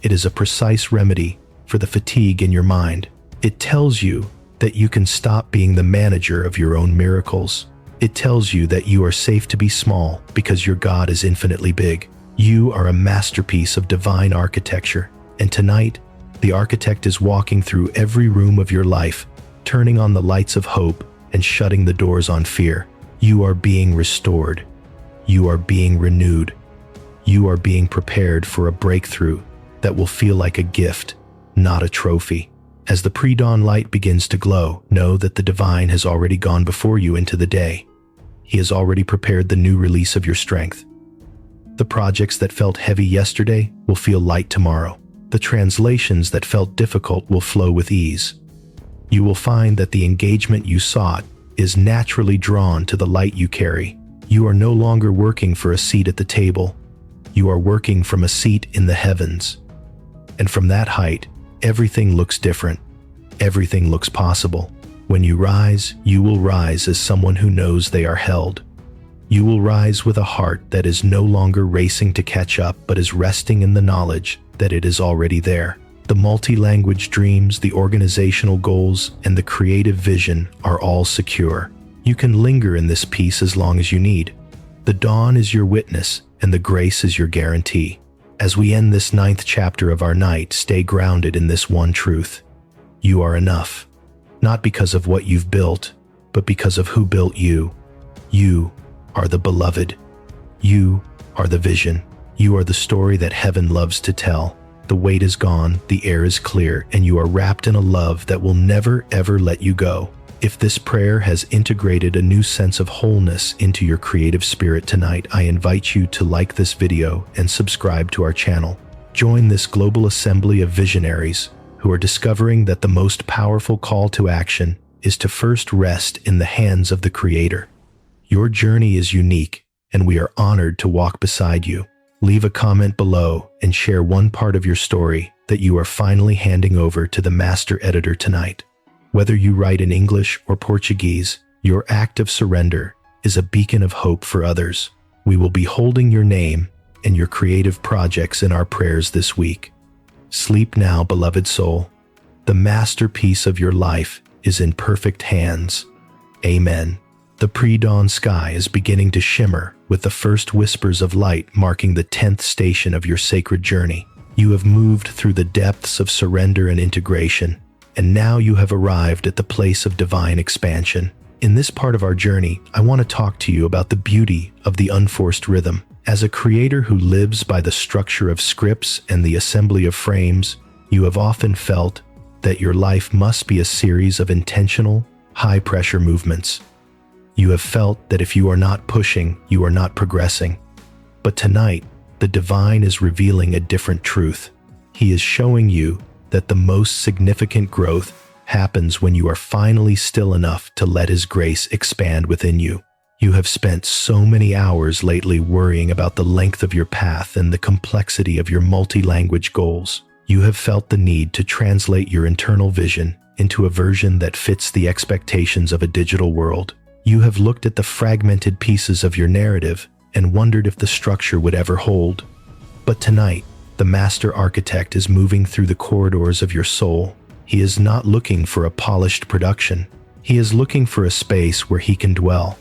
It is a precise remedy for the fatigue in your mind. It tells you that you can stop being the manager of your own miracles. It tells you that you are safe to be small because your God is infinitely big. You are a masterpiece of divine architecture, and tonight, the architect is walking through every room of your life, turning on the lights of hope and shutting the doors on fear. You are being restored. You are being renewed. You are being prepared for a breakthrough that will feel like a gift, not a trophy. As the pre-dawn light begins to glow, know that the divine has already gone before you into the day. He has already prepared the new release of your strength. The projects that felt heavy yesterday will feel light tomorrow. The translations that felt difficult will flow with ease. You will find that the engagement you sought is naturally drawn to the light you carry. You are no longer working for a seat at the table. You are working from a seat in the heavens. And from that height, everything looks different. Everything looks possible. When you rise, you will rise as someone who knows they are held. You will rise with a heart that is no longer racing to catch up, but is resting in the knowledge that it is already there. The multi-language dreams, the organizational goals, and the creative vision are all secure. You can linger in this peace as long as you need. The dawn is your witness, and the grace is your guarantee. As we end this 9th chapter of our night, stay grounded in this one truth. You are enough. Not because of what you've built, but because of who built you. You are the beloved. You are the vision. You are the story that heaven loves to tell. The weight is gone, the air is clear, and you are wrapped in a love that will never ever let you go. If this prayer has integrated a new sense of wholeness into your creative spirit tonight, I invite you to like this video and subscribe to our channel. Join this global assembly of visionaries who are discovering that the most powerful call to action is to first rest in the hands of the Creator. Your journey is unique, and we are honored to walk beside you. Leave a comment below and share one part of your story that you are finally handing over to the master editor tonight. Whether you write in English or Portuguese, your act of surrender is a beacon of hope for others. We will be holding your name and your creative projects in our prayers this week. Sleep now, beloved soul. The masterpiece of your life is in perfect hands. Amen. The pre-dawn sky is beginning to shimmer with the first whispers of light marking the 10th station of your sacred journey. You have moved through the depths of surrender and integration, and now you have arrived at the place of divine expansion. In this part of our journey, I want to talk to you about the beauty of the unforced rhythm. As a creator who lives by the structure of scripts and the assembly of frames, you have often felt that your life must be a series of intentional, high-pressure movements. You have felt that if you are not pushing, you are not progressing. But tonight, the divine is revealing a different truth. He is showing you that the most significant growth happens when you are finally still enough to let His grace expand within you. You have spent so many hours lately worrying about the length of your path and the complexity of your multi-language goals. You have felt the need to translate your internal vision into a version that fits the expectations of a digital world. You have looked at the fragmented pieces of your narrative and wondered if the structure would ever hold. But tonight, the master architect is moving through the corridors of your soul. He is not looking for a polished production. He is looking for a space where He can dwell.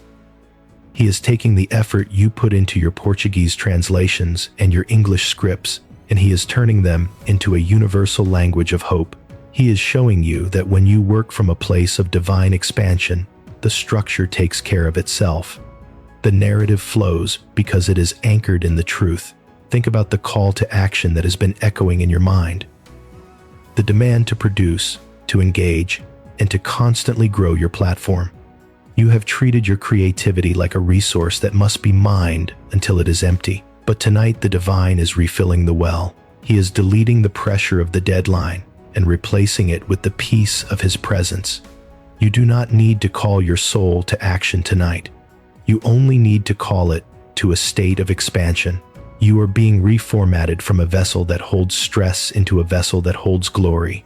He is taking the effort you put into your Portuguese translations and your English scripts, and He is turning them into a universal language of hope. He is showing you that when you work from a place of divine expansion, the structure takes care of itself. The narrative flows because it is anchored in the truth. Think about the call to action that has been echoing in your mind. The demand to produce, to engage, and to constantly grow your platform. You have treated your creativity like a resource that must be mined until it is empty. But tonight the divine is refilling the well. He is deleting the pressure of the deadline and replacing it with the peace of His presence. You do not need to call your soul to action tonight. You only need to call it to a state of expansion. You are being reformatted from a vessel that holds stress into a vessel that holds glory.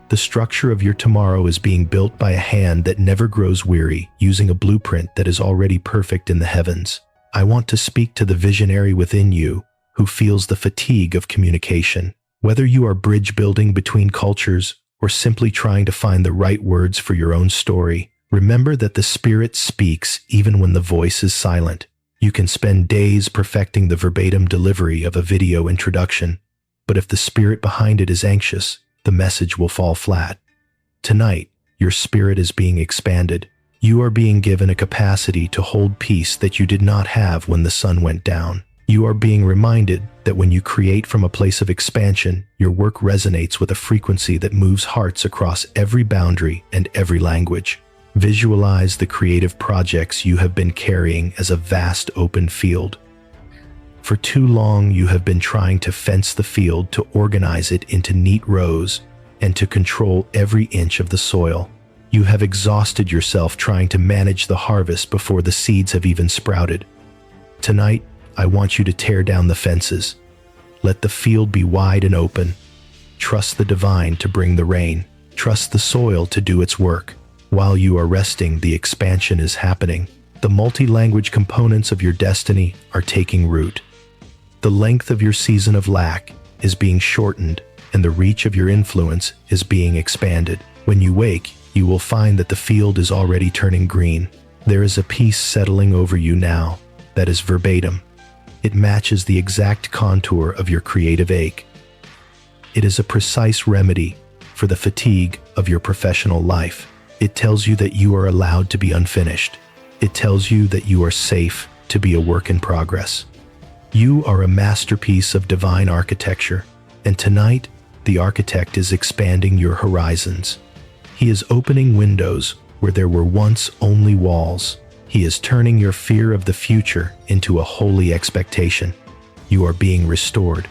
The structure of your tomorrow is being built by a hand that never grows weary, using a blueprint that is already perfect in the heavens. I want to speak to the visionary within you who feels the fatigue of communication. Whether you are bridge building between cultures or simply trying to find the right words for your own story, remember that the Spirit speaks even when the voice is silent. You can spend days perfecting the verbatim delivery of a video introduction, but if the spirit behind it is anxious, the message will fall flat. Tonight, your spirit is being expanded. You are being given a capacity to hold peace that you did not have when the sun went down. You are being reminded that when you create from a place of expansion, your work resonates with a frequency that moves hearts across every boundary and every language. Visualize the creative projects you have been carrying as a vast open field. For too long, you have been trying to fence the field, to organize it into neat rows, and to control every inch of the soil. You have exhausted yourself trying to manage the harvest before the seeds have even sprouted. Tonight, I want you to tear down the fences. Let the field be wide and open. Trust the divine to bring the rain. Trust the soil to do its work. While you are resting, the expansion is happening. The multi-language components of your destiny are taking root. The length of your season of lack is being shortened, and the reach of your influence is being expanded. When you wake, you will find that the field is already turning green. There is a peace settling over you now that is verbatim. It matches the exact contour of your creative ache. It is a precise remedy for the fatigue of your professional life. It tells you that you are allowed to be unfinished. It tells you that you are safe to be a work in progress. You are a masterpiece of divine architecture, and tonight, the architect is expanding your horizons. He is opening windows where there were once only walls. He is turning your fear of the future into a holy expectation. You are being restored.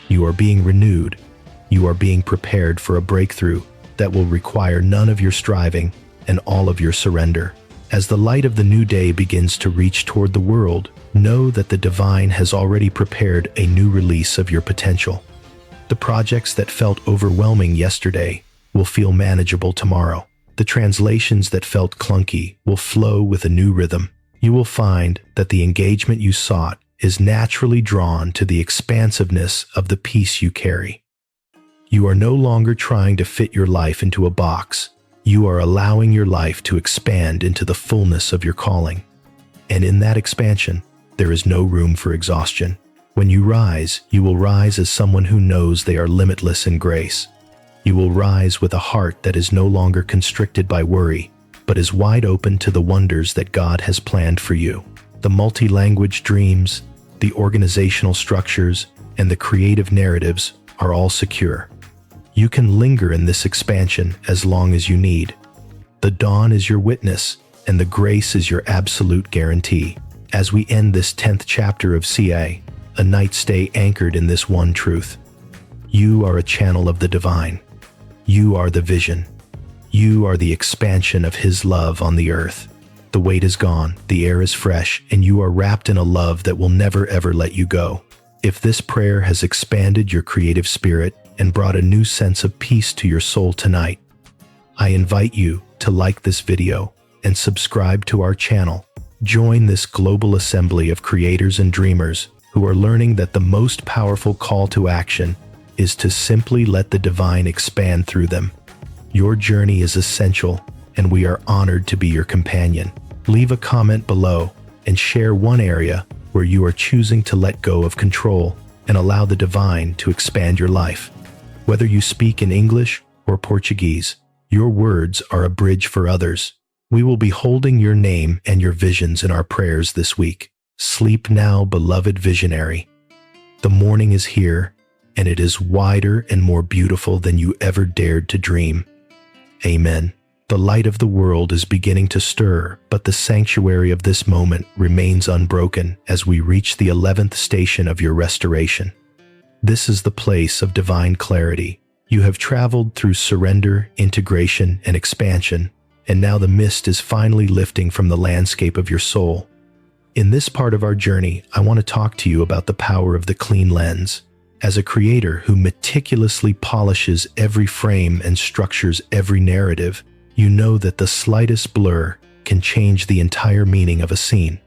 You are being renewed. You are being prepared for a breakthrough that will require none of your striving and all of your surrender. As the light of the new day begins to reach toward the world, know that the divine has already prepared a new release of your potential. The projects that felt overwhelming yesterday will feel manageable tomorrow. The translations that felt clunky will flow with a new rhythm. You will find that the engagement you sought is naturally drawn to the expansiveness of the peace you carry. You are no longer trying to fit your life into a box. You are allowing your life to expand into the fullness of your calling. And in that expansion, there is no room for exhaustion. When you rise, you will rise as someone who knows they are limitless in grace. You will rise with a heart that is no longer constricted by worry, but is wide open to the wonders that God has planned for you. The multi-language dreams, the organizational structures, and the creative narratives are all secure. You can linger in this expansion as long as you need. The dawn is your witness, and the grace is your absolute guarantee. As we end this 10th chapter of CA, a night stay anchored in this one truth. You are a channel of the divine. You are the vision. You are the expansion of His love on the earth. The weight is gone, the air is fresh, and you are wrapped in a love that will never ever let you go. If this prayer has expanded your creative spirit and brought a new sense of peace to your soul tonight, I invite you to like this video and subscribe to our channel. Join this global assembly of creators and dreamers who are learning that the most powerful call to action is to simply let the divine expand through them. Your journey is essential, and we are honored to be your companion. Leave a comment below and share one area where you are choosing to let go of control and allow the divine to expand your life. Whether you speak in English or Portuguese, your words are a bridge for others. We will be holding your name and your visions in our prayers this week. Sleep now, beloved visionary. The morning is here, and it is wider and more beautiful than you ever dared to dream. Amen. The light of the world is beginning to stir, but the sanctuary of this moment remains unbroken as we reach the 11th station of your restoration. This is the place of divine clarity. You have traveled through surrender, integration, and expansion, and now the mist is finally lifting from the landscape of your soul. In this part of our journey, I want to talk to you about the power of the clean lens. As a creator who meticulously polishes every frame and structures every narrative, you know that the slightest blur can change the entire meaning of a scene.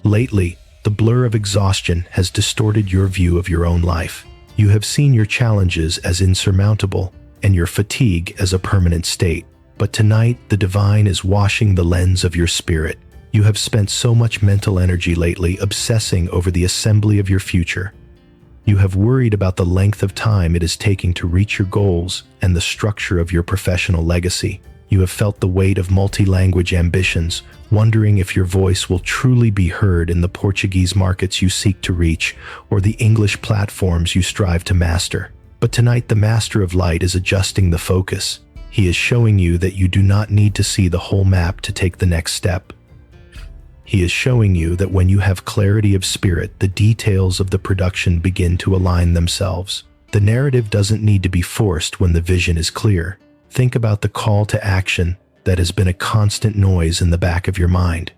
Lately, the blur of exhaustion has distorted your view of your own life. You have seen your challenges as insurmountable and your fatigue as a permanent state. But tonight, the divine is washing the lens of your spirit. You have spent so much mental energy lately obsessing over the assembly of your future. You have worried about the length of time it is taking to reach your goals and the structure of your professional legacy. You have felt the weight of multi-language ambitions, wondering if your voice will truly be heard in the Portuguese markets you seek to reach or the English platforms you strive to master. But tonight, the Master of Light is adjusting the focus. He is showing you that you do not need to see the whole map to take the next step. He is showing you that when you have clarity of spirit, the details of the production begin to align themselves. The narrative doesn't need to be forced when the vision is clear. Think about the call to action that has been a constant noise in the back of your mind.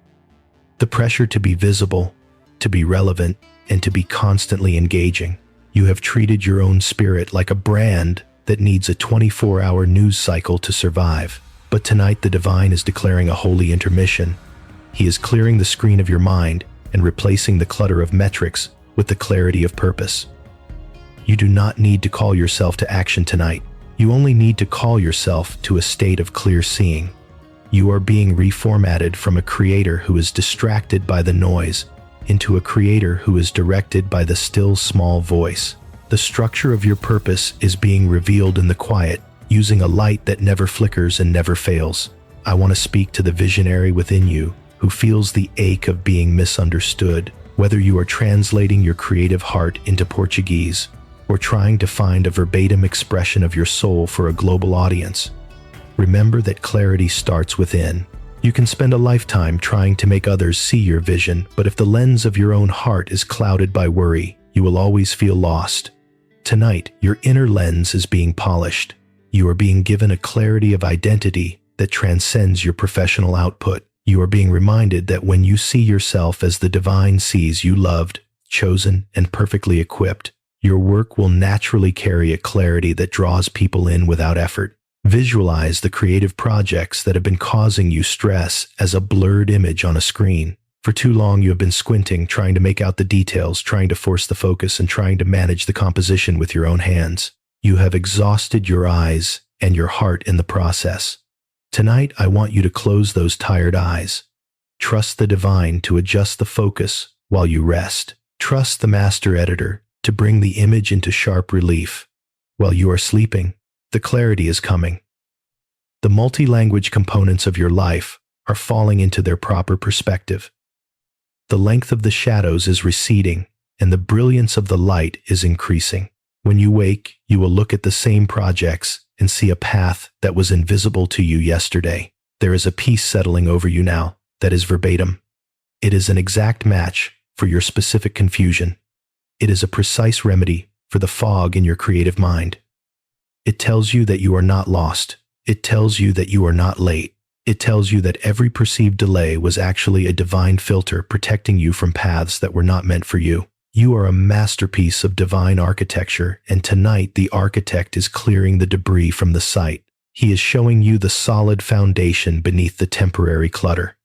The pressure to be visible, to be relevant, and to be constantly engaging. You have treated your own spirit like a brand that needs a 24-hour news cycle to survive. But tonight the divine is declaring a holy intermission. He is clearing the screen of your mind and replacing the clutter of metrics with the clarity of purpose. You do not need to call yourself to action tonight. You only need to call yourself to a state of clear seeing. You are being reformatted from a creator who is distracted by the noise into a creator who is directed by the still small voice. The structure of your purpose is being revealed in the quiet, using a light that never flickers and never fails. I want to speak to the visionary within you who feels the ache of being misunderstood, whether you are translating your creative heart into Portuguese or trying to find a verbatim expression of your soul for a global audience. Remember that clarity starts within. You can spend a lifetime trying to make others see your vision, but if the lens of your own heart is clouded by worry, you will always feel lost. Tonight, your inner lens is being polished. You are being given a clarity of identity that transcends your professional output. You are being reminded that when you see yourself as the divine sees you, loved, chosen, and perfectly equipped, your work will naturally carry a clarity that draws people in without effort. Visualize the creative projects that have been causing you stress as a blurred image on a screen. For too long, you have been squinting, trying to make out the details, trying to force the focus, and trying to manage the composition with your own hands. You have exhausted your eyes and your heart in the process. Tonight, I want you to close those tired eyes. Trust the divine to adjust the focus while you rest. Trust the master editor to bring the image into sharp relief. While you are sleeping, the clarity is coming. The multi-language components of your life are falling into their proper perspective. The length of the shadows is receding, and the brilliance of the light is increasing. When you wake, you will look at the same projects and see a path that was invisible to you yesterday. There is a peace settling over you now that is verbatim. It is an exact match for your specific confusion. It is a precise remedy for the fog in your creative mind. It tells you that you are not lost. It tells you that you are not late. It tells you that every perceived delay was actually a divine filter protecting you from paths that were not meant for you. You are a masterpiece of divine architecture, and tonight the architect is clearing the debris from the site. He is showing you the solid foundation beneath the temporary clutter.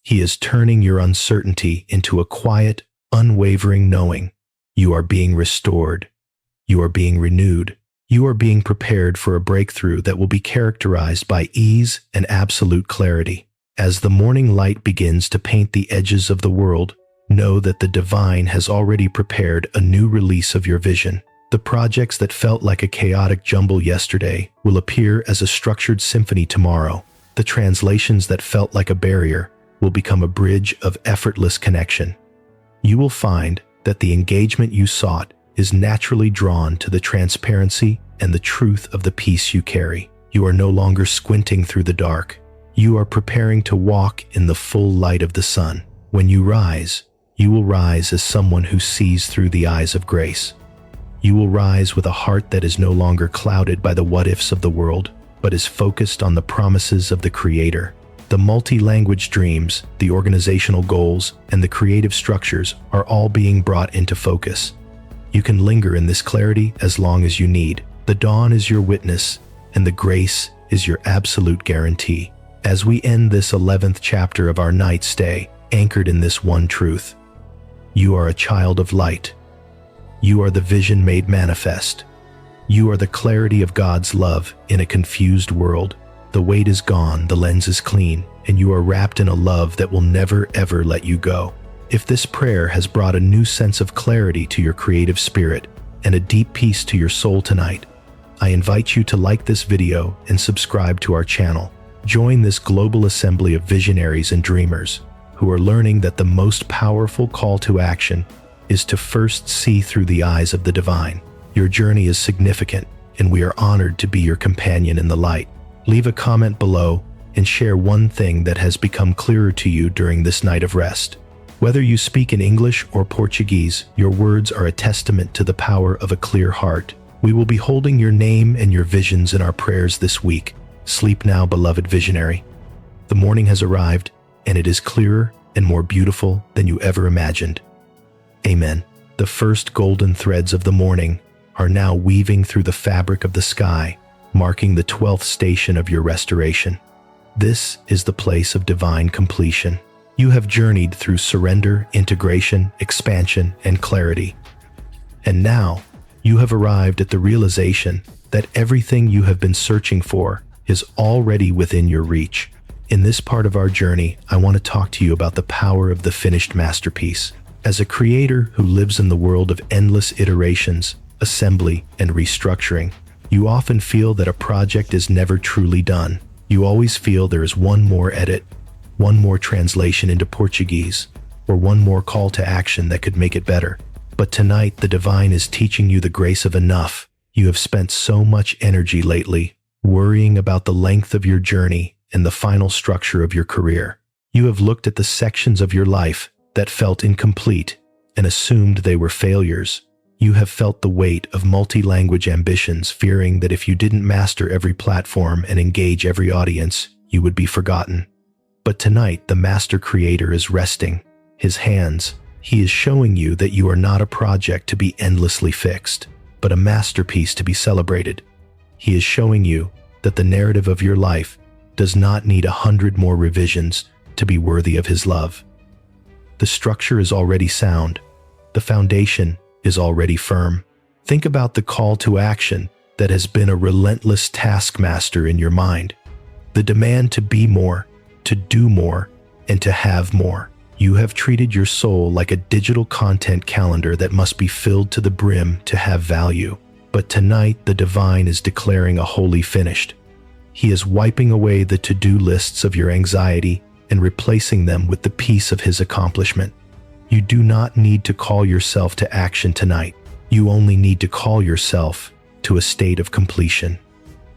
He is turning your uncertainty into a quiet, unwavering knowing. You are being restored. You are being renewed. You are being prepared for a breakthrough that will be characterized by ease and absolute clarity. As the morning light begins to paint the edges of the world, know that the divine has already prepared a new release of your vision. The projects that felt like a chaotic jumble yesterday will appear as a structured symphony tomorrow. The translations that felt like a barrier will become a bridge of effortless connection. You will find that the engagement you sought is naturally drawn to the transparency and the truth of the peace you carry. You are no longer squinting through the dark. You are preparing to walk in the full light of the sun. When you rise, you will rise as someone who sees through the eyes of grace. You will rise with a heart that is no longer clouded by the what-ifs of the world, but is focused on the promises of the Creator. The multi-language dreams, the organizational goals, and the creative structures are all being brought into focus. You can linger in this clarity as long as you need. The dawn is your witness, and the grace is your absolute guarantee. As we end this 11th chapter of our night stay, anchored in this one truth: you are a child of light. You are the vision made manifest. You are the clarity of God's love in a confused world. The weight is gone, the lens is clean, and you are wrapped in a love that will never ever let you go. If this prayer has brought a new sense of clarity to your creative spirit and a deep peace to your soul tonight, I invite you to like this video and subscribe to our channel. Join this global assembly of visionaries and dreamers who are learning that the most powerful call to action is to first see through the eyes of the divine. Your journey is significant, and we are honored to be your companion in the light. Leave a comment below and share one thing that has become clearer to you during this night of rest. Whether you speak in English or Portuguese, your words are a testament to the power of a clear heart. We will be holding your name and your visions in our prayers this week. Sleep now, beloved visionary. The morning has arrived, and it is clearer and more beautiful than you ever imagined. Amen. The first golden threads of the morning are now weaving through the fabric of the sky, marking the 12th station of your restoration. This is the place of divine completion. You have journeyed through surrender, integration, expansion, and clarity. And now, you have arrived at the realization that everything you have been searching for is already within your reach. In this part of our journey, I want to talk to you about the power of the finished masterpiece. As a creator who lives in the world of endless iterations, assembly, and restructuring, you often feel that a project is never truly done. You always feel there is one more edit, one more translation into Portuguese, or one more call to action that could make it better. But tonight, the divine is teaching you the grace of enough. You have spent so much energy lately, worrying about the length of your journey and the final structure of your career. You have looked at the sections of your life that felt incomplete and assumed they were failures. You have felt the weight of multi-language ambitions, fearing that if you didn't master every platform and engage every audience, you would be forgotten. But tonight, the master creator is resting his hands. He is showing you that you are not a project to be endlessly fixed, but a masterpiece to be celebrated. He is showing you that the narrative of your life does not need 100 more revisions to be worthy of his love. The structure is already sound. The foundation is already firm. Think about the call to action that has been a relentless taskmaster in your mind. The demand to be more, to do more, and to have more. You have treated your soul like a digital content calendar that must be filled to the brim to have value. But tonight, the divine is declaring a holy finished. He is wiping away the to-do lists of your anxiety and replacing them with the peace of his accomplishment. You do not need to call yourself to action tonight. You only need to call yourself to a state of completion.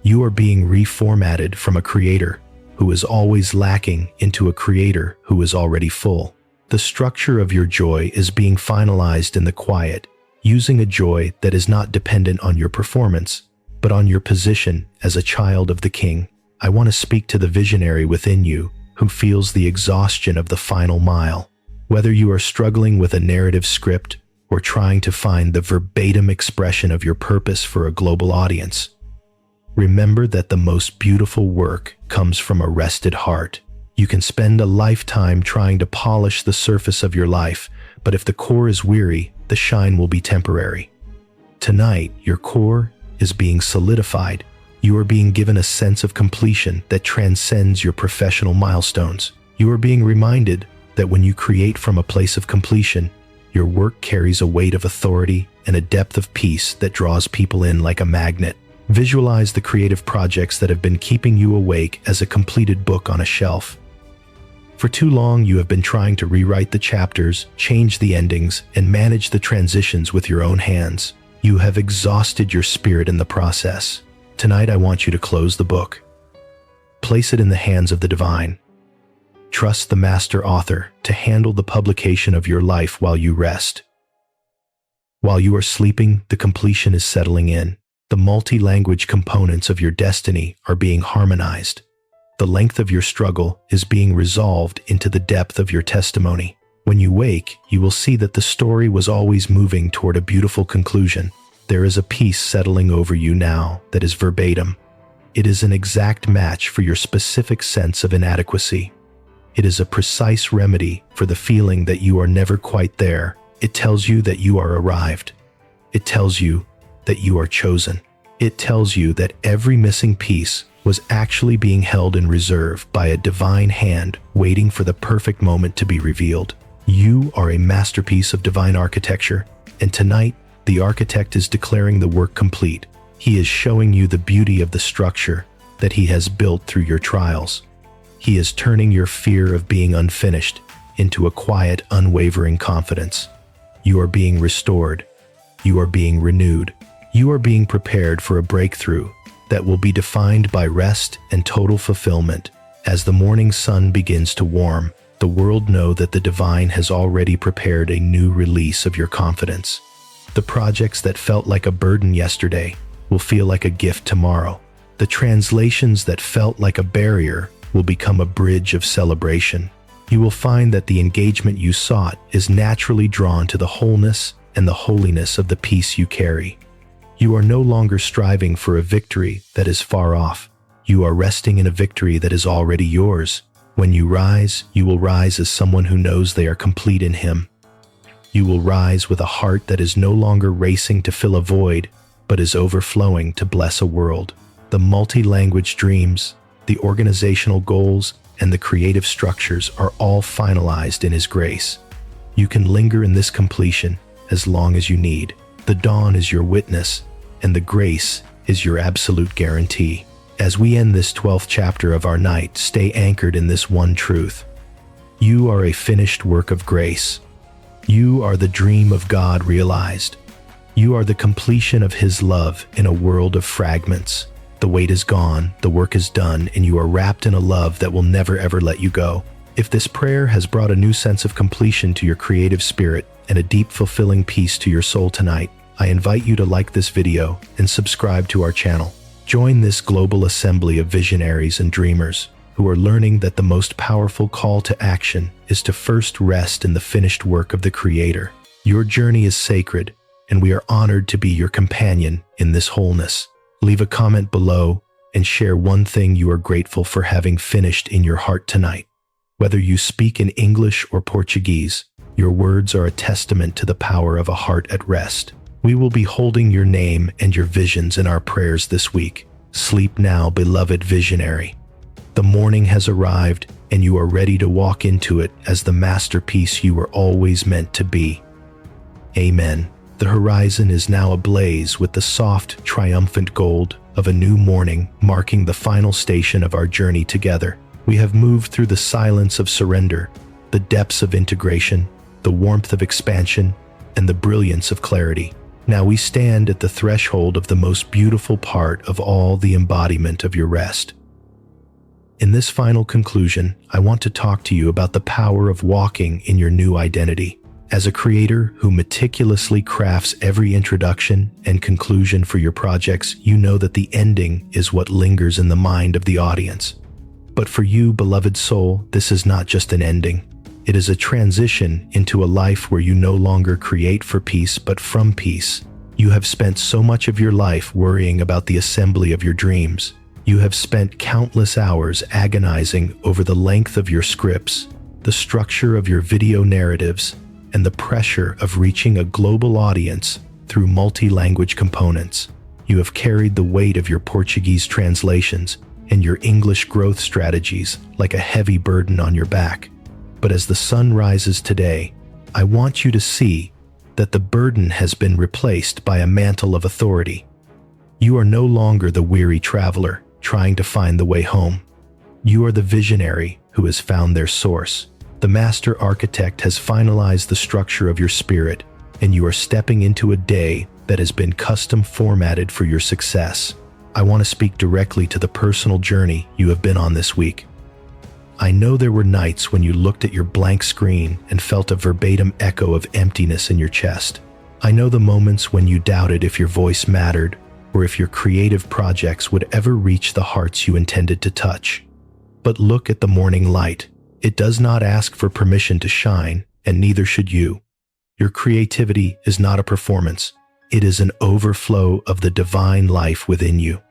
You are being reformatted from a creator who is always lacking into a creator who is already full. The structure of your joy is being finalized in the quiet. using a joy that is not dependent on your performance, but on your position as a child of the King. I want to speak to the visionary within you who feels the exhaustion of the final mile. Whether you are struggling with a narrative script or trying to find the verbatim expression of your purpose for a global audience, remember that the most beautiful work comes from a rested heart. You can spend a lifetime trying to polish the surface of your life, but if the core is weary, the shine will be temporary. Tonight, your core is being solidified. You are being given a sense of completion that transcends your professional milestones. You are being reminded that when you create from a place of completion, your work carries a weight of authority and a depth of peace that draws people in like a magnet. Visualize the creative projects that have been keeping you awake as a completed book on a shelf. For too long, you have been trying to rewrite the chapters, change the endings, and manage the transitions with your own hands. You have exhausted your spirit in the process. Tonight, I want you to close the book. Place it in the hands of the divine. Trust the master author to handle the publication of your life while you rest. While you are sleeping, the completion is settling in. The multi-language components of your destiny are being harmonized. The length of your struggle is being resolved into the depth of your testimony. When you wake, you will see that the story was always moving toward a beautiful conclusion. There is a peace settling over you now that is verbatim. It is an exact match for your specific sense of inadequacy. It is a precise remedy for the feeling that you are never quite there. It tells you that you are arrived. It tells you that you are chosen. It tells you that every missing piece was actually being held in reserve by a divine hand waiting for the perfect moment to be revealed. You are a masterpiece of divine architecture, and tonight, the architect is declaring the work complete. He is showing you the beauty of the structure that he has built through your trials. He is turning your fear of being unfinished into a quiet, unwavering confidence. You are being restored. You are being renewed. You are being prepared for a breakthrough that will be defined by rest and total fulfillment. As the morning sun begins to warm, the world know that the divine has already prepared a new release of your confidence. The projects that felt like a burden yesterday will feel like a gift tomorrow. The translations that felt like a barrier will become a bridge of celebration. You will find that the engagement you sought is naturally drawn to the wholeness and the holiness of the peace you carry. You are no longer striving for a victory that is far off. You are resting in a victory that is already yours. When you rise, you will rise as someone who knows they are complete in Him. You will rise with a heart that is no longer racing to fill a void, but is overflowing to bless a world. The multi-language dreams, the organizational goals, and the creative structures are all finalized in His grace. You can linger in this completion as long as you need. The dawn is your witness, and the grace is your absolute guarantee. As we end this 12th chapter of our night, stay anchored in this one truth. You are a finished work of grace. You are the dream of God realized. You are the completion of His love in a world of fragments. The weight is gone, the work is done, and you are wrapped in a love that will never ever let you go. If this prayer has brought a new sense of completion to your creative spirit and a deep fulfilling peace to your soul tonight, I invite you to like this video and subscribe to our channel. Join this global assembly of visionaries and dreamers who are learning that the most powerful call to action is to first rest in the finished work of the Creator. Your journey is sacred, and we are honored to be your companion in this wholeness. Leave a comment below and share one thing you are grateful for having finished in your heart tonight. Whether you speak in English or Portuguese, your words are a testament to the power of a heart at rest. We will be holding your name and your visions in our prayers this week. Sleep now, beloved visionary. The morning has arrived, and you are ready to walk into it as the masterpiece you were always meant to be. Amen. The horizon is now ablaze with the soft, triumphant gold of a new morning, marking the final station of our journey together. We have moved through the silence of surrender, the depths of integration, the warmth of expansion, and the brilliance of clarity. Now we stand at the threshold of the most beautiful part of all, the embodiment of your rest. In this final conclusion, I want to talk to you about the power of walking in your new identity. As a creator who meticulously crafts every introduction and conclusion for your projects, you know that the ending is what lingers in the mind of the audience. But for you, beloved soul, this is not just an ending. It is a transition into a life where you no longer create for peace, but from peace. You have spent so much of your life worrying about the assembly of your dreams. You have spent countless hours agonizing over the length of your scripts, the structure of your video narratives, and the pressure of reaching a global audience through multi-language components. You have carried the weight of your Portuguese translations and your English growth strategies like a heavy burden on your back. But as the sun rises today, I want you to see that the burden has been replaced by a mantle of authority. You are no longer the weary traveler trying to find the way home. You are the visionary who has found their source. The master architect has finalized the structure of your spirit, and you are stepping into a day that has been custom formatted for your success. I want to speak directly to the personal journey you have been on this week. I know there were nights when you looked at your blank screen and felt a verbatim echo of emptiness in your chest. I know the moments when you doubted if your voice mattered or if your creative projects would ever reach the hearts you intended to touch. But look at the morning light. It does not ask for permission to shine, and neither should you. Your creativity is not a performance. It is an overflow of the divine life within you.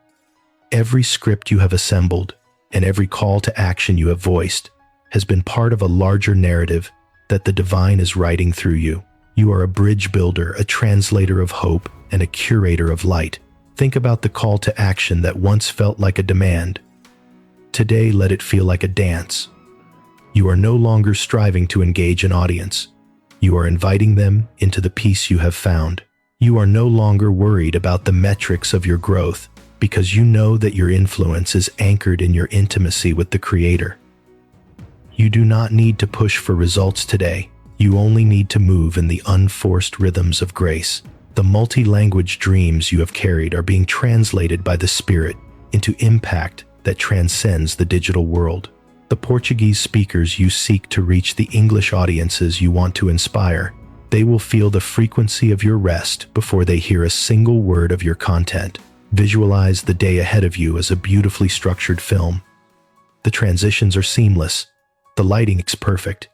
Every script you have assembled and every call to action you have voiced has been part of a larger narrative that the divine is writing through you. You are a bridge builder, a translator of hope, and a curator of light. Think about the call to action that once felt like a demand. Today, let it feel like a dance. You are no longer striving to engage an audience. You are inviting them into the peace you have found. You are no longer worried about the metrics of your growth because you know that your influence is anchored in your intimacy with the Creator. You do not need to push for results today. You only need to move in the unforced rhythms of grace. The multi-language dreams you have carried are being translated by the Spirit into impact that transcends the digital world. The Portuguese speakers you seek to reach, the English audiences you want to inspire, they will feel the frequency of your rest before they hear a single word of your content. Visualize the day ahead of you as a beautifully structured film. The transitions are seamless. The lighting is perfect.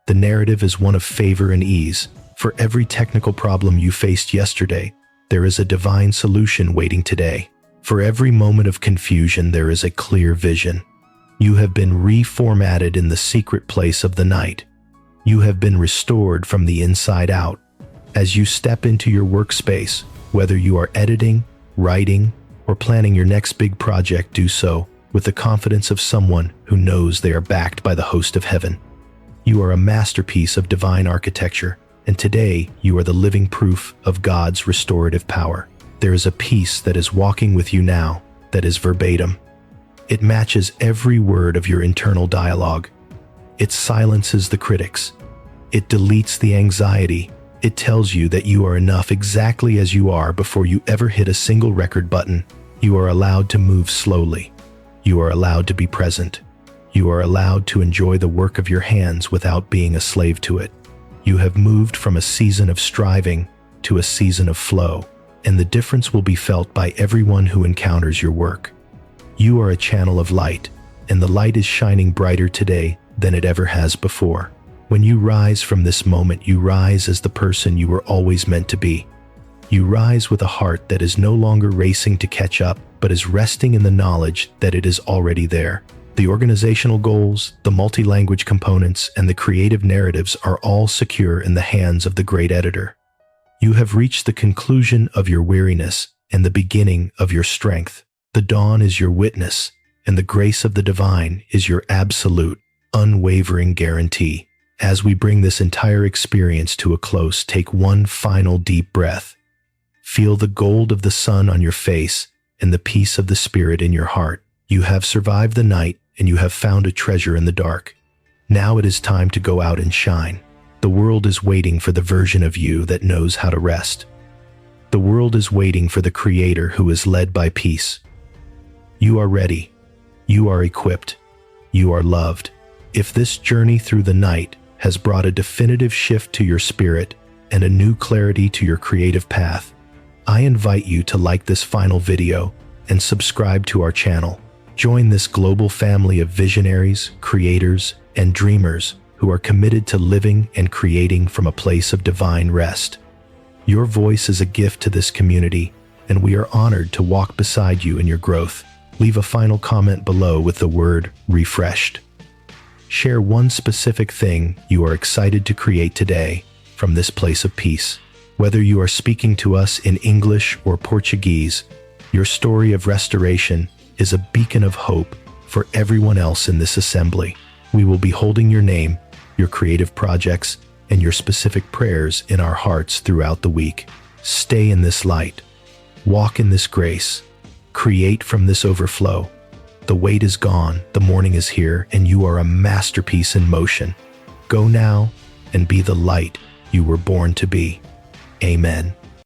The narrative is one of favor and ease. For every technical problem you faced yesterday, there is a divine solution waiting today. For every moment of confusion, there is a clear vision. You have been reformatted in the secret place of the night. You have been restored from the inside out. As you step into your workspace, whether you are editing, writing, or planning your next big project, do so with the confidence of someone who knows they are backed by the host of heaven. You are a masterpiece of divine architecture, and today you are the living proof of God's restorative power. There is a peace that is walking with you now that is verbatim. It matches every word of your internal dialogue. It silences the critics. It deletes the anxiety. It tells you that you are enough exactly as you are before you ever hit a single record button. You are allowed to move slowly. You are allowed to be present. You are allowed to enjoy the work of your hands without being a slave to it. You have moved from a season of striving to a season of flow, and the difference will be felt by everyone who encounters your work. You are a channel of light, and the light is shining brighter today than it ever has before. When you rise from this moment, you rise as the person you were always meant to be. You rise with a heart that is no longer racing to catch up, but is resting in the knowledge that it is already there. The organizational goals, the multi-language components, and the creative narratives are all secure in the hands of the great editor. You have reached the conclusion of your weariness and the beginning of your strength. The dawn is your witness, and the grace of the divine is your absolute, unwavering guarantee. As we bring this entire experience to a close, take one final deep breath. Feel the gold of the sun on your face and the peace of the Spirit in your heart. You have survived the night, and you have found a treasure in the dark. Now it is time to go out and shine. The world is waiting for the version of you that knows how to rest. The world is waiting for the Creator who is led by peace. You are ready. You are equipped. You are loved. If this journey through the night has brought a definitive shift to your spirit and a new clarity to your creative path, I invite you to like this final video and subscribe to our channel. Join this global family of visionaries, creators, and dreamers who are committed to living and creating from a place of divine rest. Your voice is a gift to this community, and we are honored to walk beside you in your growth. Leave a final comment below with the word refreshed. Share one specific thing you are excited to create today from this place of peace. Whether you are speaking to us in English or Portuguese, your story of restoration is a beacon of hope for everyone else in this assembly. We will be holding your name, your creative projects, and your specific prayers in our hearts throughout the week. Stay in this light. Walk in this grace. Create from this overflow. The wait is gone, the morning is here, and you are a masterpiece in motion. Go now and be the light you were born to be. Amen.